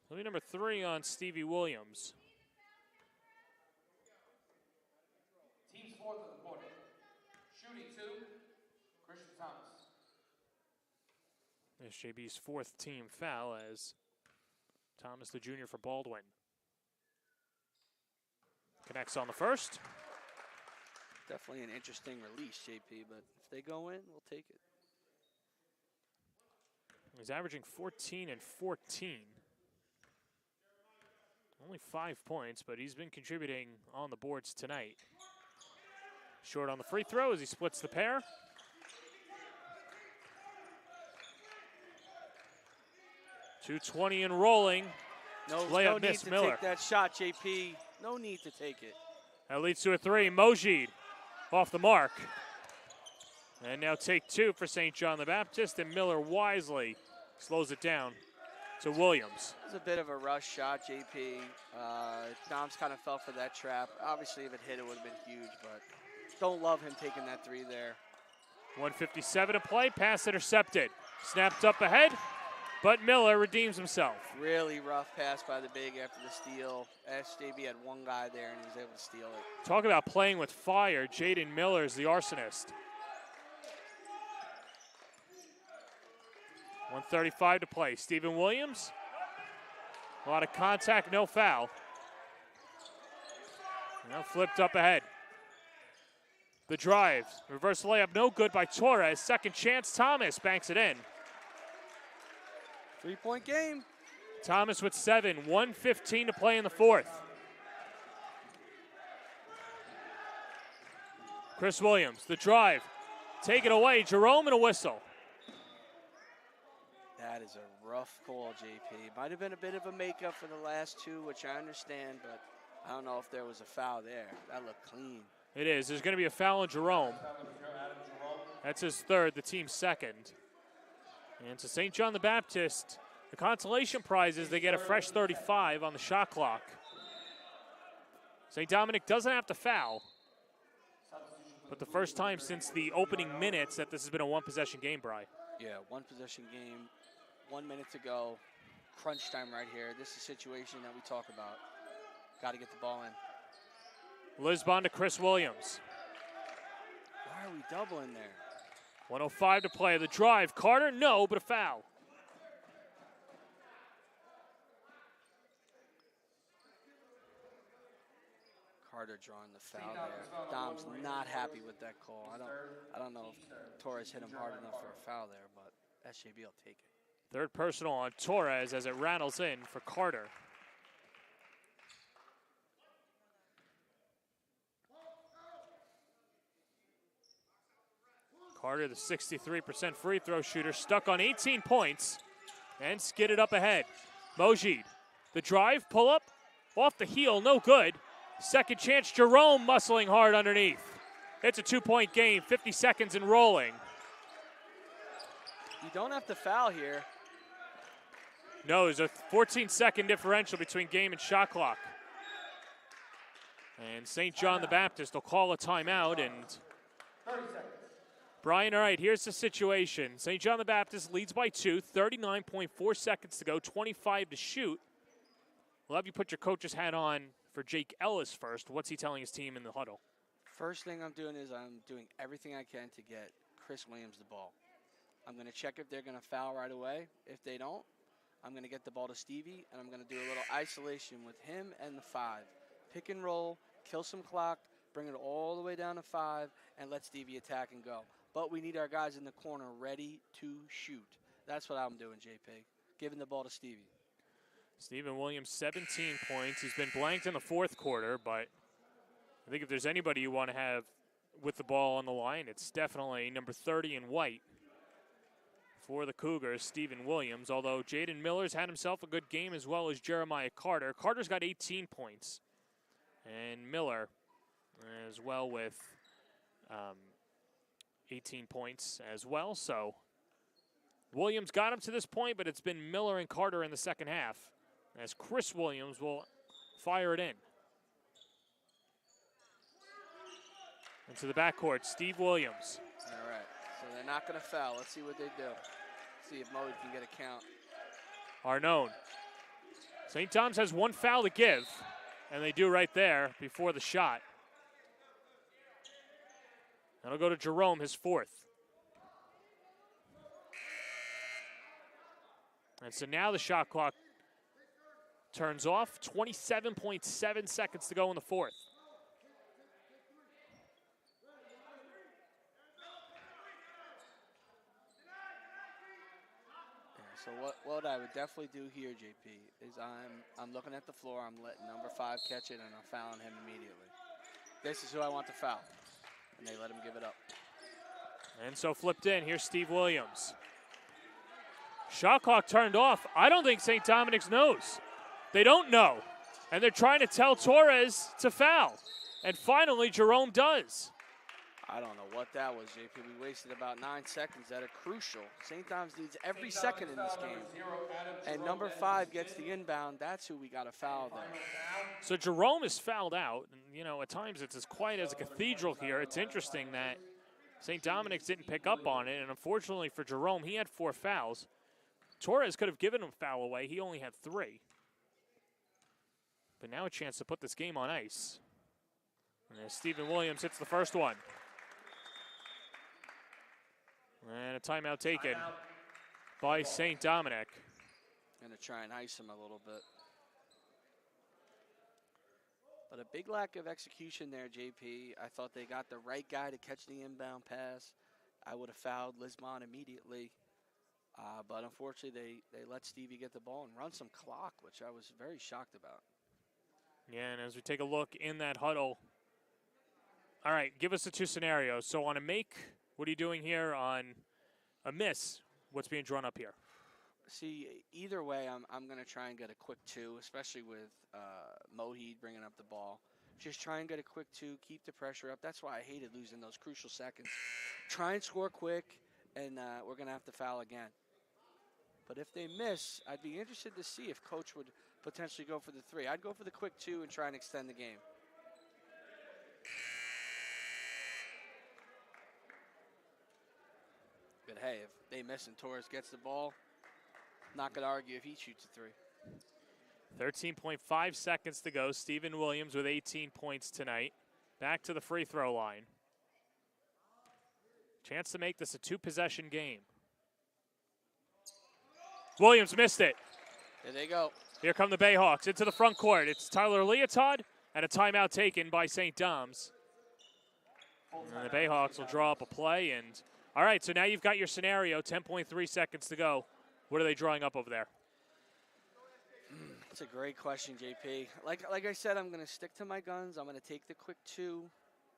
It'll be number 3 on Stevie Williams. Team's fourth of the quarter. Shooting 2, Christian Thomas. SJB's 4th team foul as Thomas the junior for Baldwin. Connects on the first. Definitely an interesting release, JP, but if they go in, we'll take it. He's averaging 14 and 14. Only 5 points, but he's been contributing on the boards tonight. Short on the free throw as he splits the pair. .220 and rolling. No Layup need miss to Miller. take that shot, JP. No need to take it. That leads to a 3. Mojid off the mark. And now take 2 for St. John the Baptist, and Miller wisely slows it down to Williams. It was a bit of a rush shot, JP. Dom's kind of fell for that trap. Obviously, if it hit, it would have been huge, but don't love him taking that 3 there. 1:57 to play, pass intercepted. Snapped up ahead, but Miller redeems himself. Really rough pass by the big after the steal. SJB had one guy there, and he was able to steal it. Talk about playing with fire. Jaden Miller's the arsonist. 1:35 to play. Stephen Williams. A lot of contact, no foul. Now flipped up ahead. The drive. Reverse layup, no good by Torres. Second chance, Thomas banks it in. 3-point game. Thomas with 7. 1:15 to play in the fourth. Chris Williams, the drive. Taken away, Jerome and a whistle. That is a rough call, JP. Might have been a bit of a makeup for the last two, which I understand, but I don't know if there was a foul there. That looked clean. It is. There's going to be a foul on Jerome. That's his third, the team's second. And to St. John the Baptist, the consolation prize is they get a fresh 35 on the shot clock. St. Dominic doesn't have to foul, but the first time since the opening minutes that this has been a one-possession game, Bri. Yeah, one-possession game, 1 minute to go, crunch time right here. This is a situation that we talk about. Got to get the ball in. Lisbon to Chris Williams. Why are we doubling there? 1:05 to play. The drive. Carter, no, but a foul. Carter drawing the foul there. Dom's not happy with that call. I don't know if Torres hit him hard enough for a foul there, but SJB will take it. Third personal on Torres as it rattles in for Carter. Carter, the 63% free throw shooter, stuck on 18 points and skidded up ahead. Mojid, the drive, pull up, off the heel, no good. Second chance, Jerome muscling hard underneath. It's a 2-point game, 50 seconds and rolling. You don't have to foul here. No, there's a 14-second differential between game and shot clock. And St. John the Baptist will call a timeout. And 30 seconds. Brian, all right, here's the situation. St. John the Baptist leads by 2, 39.4 seconds to go, 25 to shoot. We'll have you put your coach's hat on for Jake Ellis first. What's he telling his team in the huddle? First thing I'm doing is I'm doing everything I can to get Chris Williams the ball. I'm going to check if they're going to foul right away. If they don't, I'm going to get the ball to Stevie, and I'm going to do a little isolation with him and the 5. Pick and roll, kill some clock, bring it all the way down to 5, and let Stevie attack and go. But we need our guys in the corner ready to shoot. That's what I'm doing, JP. Giving the ball to Stevie. Stephen Williams, 17 points. He's been blanked in the fourth quarter, but I think if there's anybody you want to have with the ball on the line, it's definitely number 30 in white for the Cougars, Stephen Williams, although Jaden Miller's had himself a good game as well as Jeremiah Carter. Carter's got 18 points, and Miller as well with 18 points as well. So Williams got him to this point, but it's been Miller and Carter in the second half as Chris Williams will fire it in. Into the backcourt, Steve Williams. All right, so they're not going to foul. Let's see what they do. See if Mode can get a count. Arnone. St. Tom's has one foul to give, and they do right there before the shot. That'll go to Jerome, his 4th. And so now the shot clock turns off. 27.7 seconds to go in the 4th. So what I would definitely do here, JP, is I'm looking at the floor. I'm letting number 5 catch it, and I'm fouling him immediately. This is who I want to foul. And they let him give it up. And so flipped in. Here's Steve Williams. Shot clock turned off. I don't think St. Dominic's knows. They don't know. And they're trying to tell Torres to foul. And finally, Jerome does. I don't know what that was, JP. We wasted about 9 seconds that are crucial. St. Thomas needs every second in this game. And number 5 gets the inbound. That's who we got to foul there. So Jerome is fouled out. And, you know, at times it's as quiet as a cathedral here. It's interesting that St. Dominic's didn't pick up on it. And unfortunately for Jerome, he had 4 fouls. Torres could have given him foul away. He only had 3. But now a chance to put this game on ice. And Stephen Williams hits the first one. And a timeout taken by St. Dominic. Going to try and ice him a little bit. But a big lack of execution there, JP. I thought they got the right guy to catch the inbound pass. I would have fouled Lisbon immediately. But unfortunately, they let Stevie get the ball and run some clock, which I was very shocked about. Yeah, and as we take a look in that huddle. All right, give us the two scenarios. So on a make, what are you doing here? On a miss, what's being drawn up here? See, either way, I'm going to try and get a quick 2, especially with Mohid bringing up the ball. Just try and get a quick 2, keep the pressure up. That's why I hated losing those crucial seconds. Try and score quick, and we're going to have to foul again. But if they miss, I'd be interested to see if Coach would potentially go for the 3. I'd go for the quick 2 and try and extend the game. But hey, if they miss and Torres gets the ball, not going to argue if he shoots a 3. 13.5 seconds to go. Stephen Williams with 18 points tonight. Back to the free throw line. Chance to make this a 2-possession game. Williams missed it. There they go. Here come the Bayhawks into the front court. It's Tyler Leotard and a timeout taken by St. Dom's. And the Bayhawks will draw up a play. And all right, so now you've got your scenario. 10.3 seconds to go. What are they drawing up over there? That's a great question, JP. Like I said, I'm going to stick to my guns. I'm going to take the quick 2.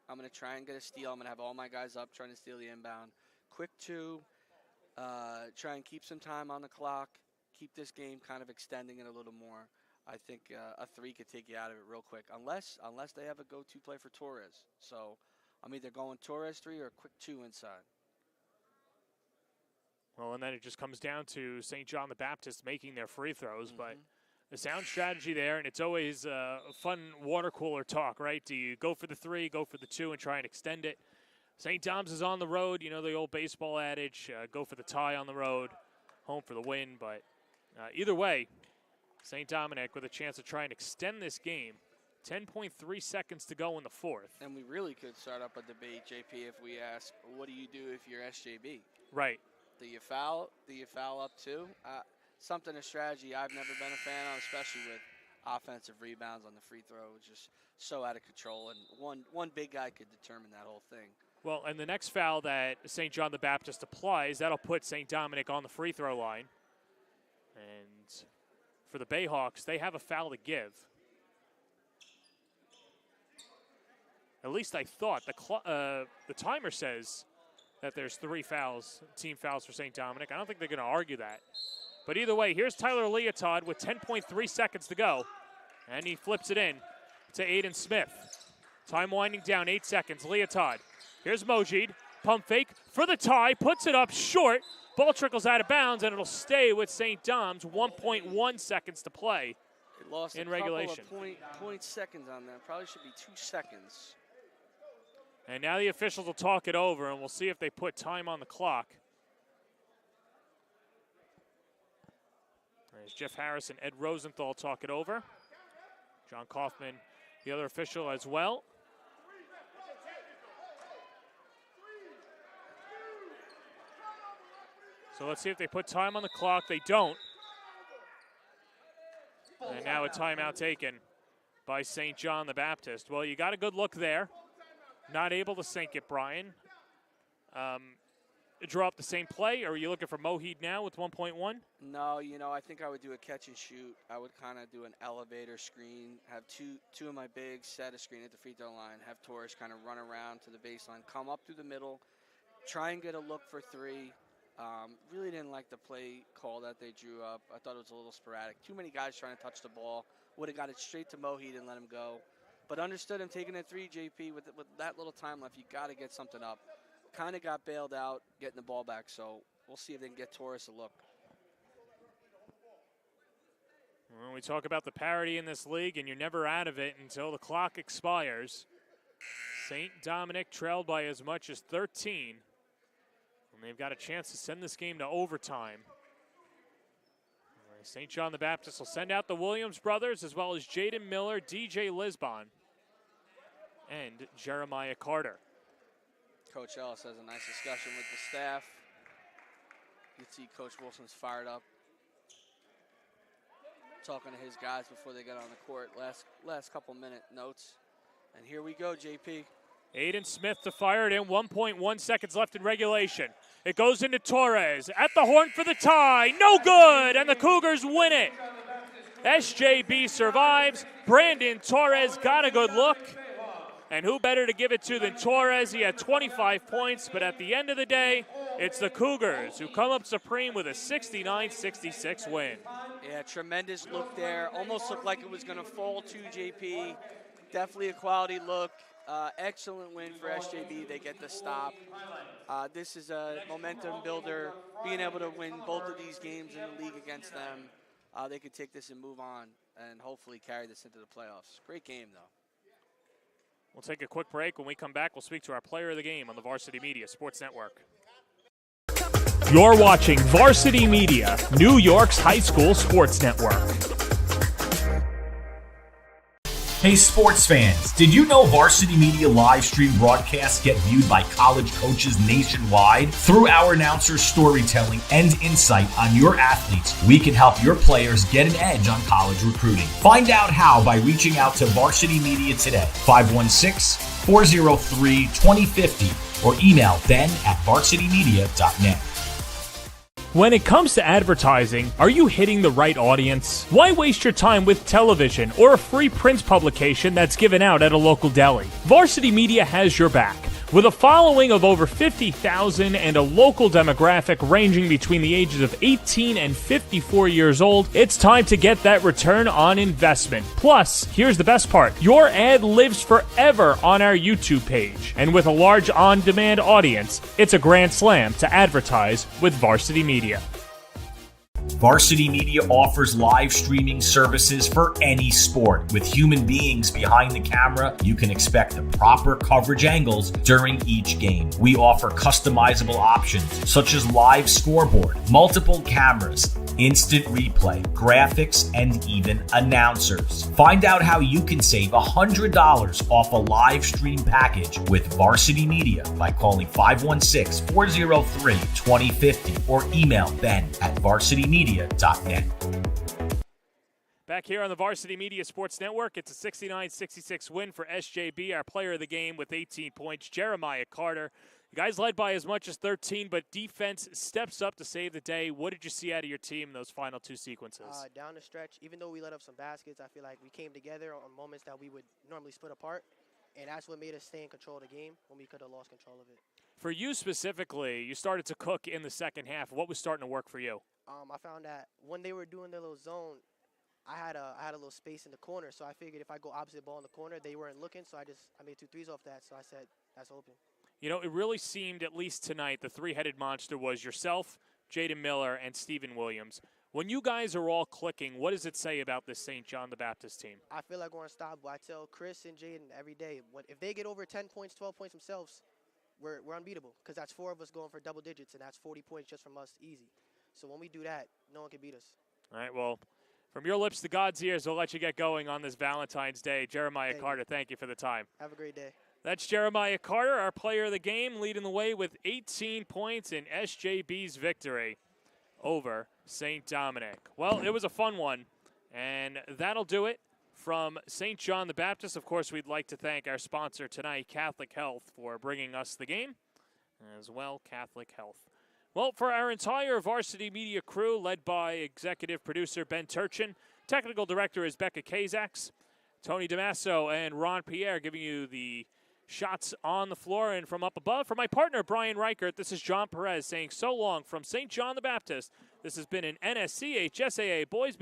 I'm going to try and get a steal. I'm going to have all my guys up trying to steal the inbound. Quick 2. Try and keep some time on the clock. Keep this game kind of extending it a little more. I think a 3 could take you out of it real quick, unless they have a go-to play for Torres. So I'm either going Torres 3 or a quick 2 inside. Well, and then it just comes down to St. John the Baptist making their free throws, but a sound strategy there, and it's always a fun water cooler talk, right? Do you go for the 3, go for the 2, and try and extend it? St. Dom's is on the road, you know the old baseball adage, go for the tie on the road, home for the win, but either way, St. Dominic with a chance to try and extend this game. 10.3 seconds to go in the 4th. And we really could start up a debate, JP, if we ask, what do you do if you're SJB? Right. Do you foul? Do you foul up too? A strategy I've never been a fan of, especially with offensive rebounds on the free throw. It's just so out of control, and one big guy could determine that whole thing. Well, and the next foul that St. John the Baptist applies, that'll put St. Dominic on the free throw line. And for the Bayhawks, they have a foul to give. At least I thought. The timer says that there's 3 fouls, team fouls for St. Dominic. I don't think they're going to argue that. But either way, here's Tyler Leotard with 10.3 seconds to go. And he flips it in to Aiden Smith. Time winding down, 8 seconds. Leotard. Here's Mojid. Pump fake for the tie. Puts it up short. Ball trickles out of bounds, and it'll stay with St. Dom's. 1.1 seconds to play it lost in regulation. Point seconds on that. Probably should be 2 seconds. And now the officials will talk it over, and we'll see if they put time on the clock. There's Jeff Harris and Ed Rosenthal talk it over. John Kaufman, the other official as well. So let's see if they put time on the clock. They don't. And now a timeout taken by St. John the Baptist. Well, you got a good look there. Not able to sink it, Brian. Draw up the same play, or are you looking for Mohid now with 1.1? No, I think I would do a catch and shoot. I would kind of do an elevator screen, have two of my bigs set a screen at the free throw line, have Torres kind of run around to the baseline, come up through the middle, try and get a look for 3. Really didn't like the play call that they drew up. I thought it was a little sporadic. Too many guys trying to touch the ball. Would have got it straight to Mohid and let him go. But understood him taking a 3, JP, with that little time left. You got to get something up. Kind of got bailed out getting the ball back, so we'll see if they can get Torres a look. Well, we talk about the parity in this league, and you're never out of it until the clock expires. St. Dominic trailed by as much as 13. And they've got a chance to send this game to overtime. St. John the Baptist will send out the Williams brothers, as well as Jaden Miller, DJ Lisbon, and Jeremiah Carter. Coach Ellis has a nice discussion with the staff. You can see Coach Wilson's fired up, talking to his guys before they get on the court. Last couple minute notes. And here we go, JP. Aiden Smith to fire it in. 1.1 seconds left in regulation. It goes into Torres. At the horn for the tie. No good, and the Cougars win it. SJB survives. Brandon Torres got a good look. And who better to give it to than Torres? He had 25 points, but at the end of the day, it's the Cougars who come up supreme with a 69-66 win. Yeah, tremendous look there. Almost looked like it was going to fall to JP. Definitely a quality look. Excellent win for SJB. They get the stop. This is a momentum builder. Being able to win both of these games in the league against them, they could take this and move on and hopefully carry this into the playoffs. Great game, though. We'll take a quick break. When we come back, we'll speak to our player of the game on the Varsity Media Sports Network. You're watching Varsity Media, New York's high school sports network. Hey sports fans, did you know Varsity Media live stream broadcasts get viewed by college coaches nationwide? Through our announcers' storytelling and insight on your athletes, we can help your players get an edge on college recruiting. Find out how by reaching out to Varsity Media today, 516-403-2050, or email ben@varsitymedia.net. When it comes to advertising, are you hitting the right audience? Why waste your time with television or a free print publication that's given out at a local deli? Varsity Media has your back. With a following of over 50,000 and a local demographic ranging between the ages of 18 and 54 years old, it's time to get that return on investment. Plus, here's the best part. Your ad lives forever on our YouTube page. And with a large on-demand audience, it's a grand slam to advertise with Varsity Media. Varsity Media offers live streaming services for any sport. With human beings behind the camera, you can expect the proper coverage angles during each game. We offer customizable options such as live scoreboard, multiple cameras, instant replay, graphics, and even announcers. Find out how you can save $100 off a live stream package with Varsity Media by calling 516-403-2050 or email ben@varsitymedia.net. Back here on the Varsity Media Sports Network, it's a 69-66 win for SJB, our player of the game with 18 points, Jeremiah Carter. You guys led by as much as 13, but defense steps up to save the day. What did you see out of your team in those final two sequences? Down the stretch, even though we let up some baskets, I feel like we came together on moments that we would normally split apart, and that's what made us stay in control of the game when we could have lost control of it. For you specifically, you started to cook in the second half. What was starting to work for you? I found that when they were doing their little zone, I had a little space in the corner, so I figured if I go opposite ball in the corner, they weren't looking, so I made 2 threes off that, so I said, that's open. You know, it really seemed, at least tonight, the three-headed monster was yourself, Jaden Miller, and Stephen Williams. When you guys are all clicking, what does it say about this St. John the Baptist team? I feel like we're unstoppable. I tell Chris and Jaden every day, if they get over 10 points, 12 points themselves, we're unbeatable, because that's 4 of us going for double digits, and that's 40 points just from us, easy. So when we do that, no one can beat us. All right, well, from your lips to God's ears, we'll let you get going on this Valentine's Day. Jeremiah Carter, thank you for the time. Have a great day. That's Jeremiah Carter, our player of the game, leading the way with 18 points in SJB's victory over St. Dominic. Well, it was a fun one, and that'll do it from St. John the Baptist. Of course, we'd like to thank our sponsor tonight, Catholic Health, for bringing us the game, as well, Catholic Health. Well, for our entire Varsity Media crew, led by executive producer Ben Turchin, technical director is Becca Kazaks, Tony DeMasso and Ron Pierre giving you the shots on the floor and from up above. For my partner, Brian Reichert, this is John Perez saying so long from St. John the Baptist. This has been an NSCHSAA Boys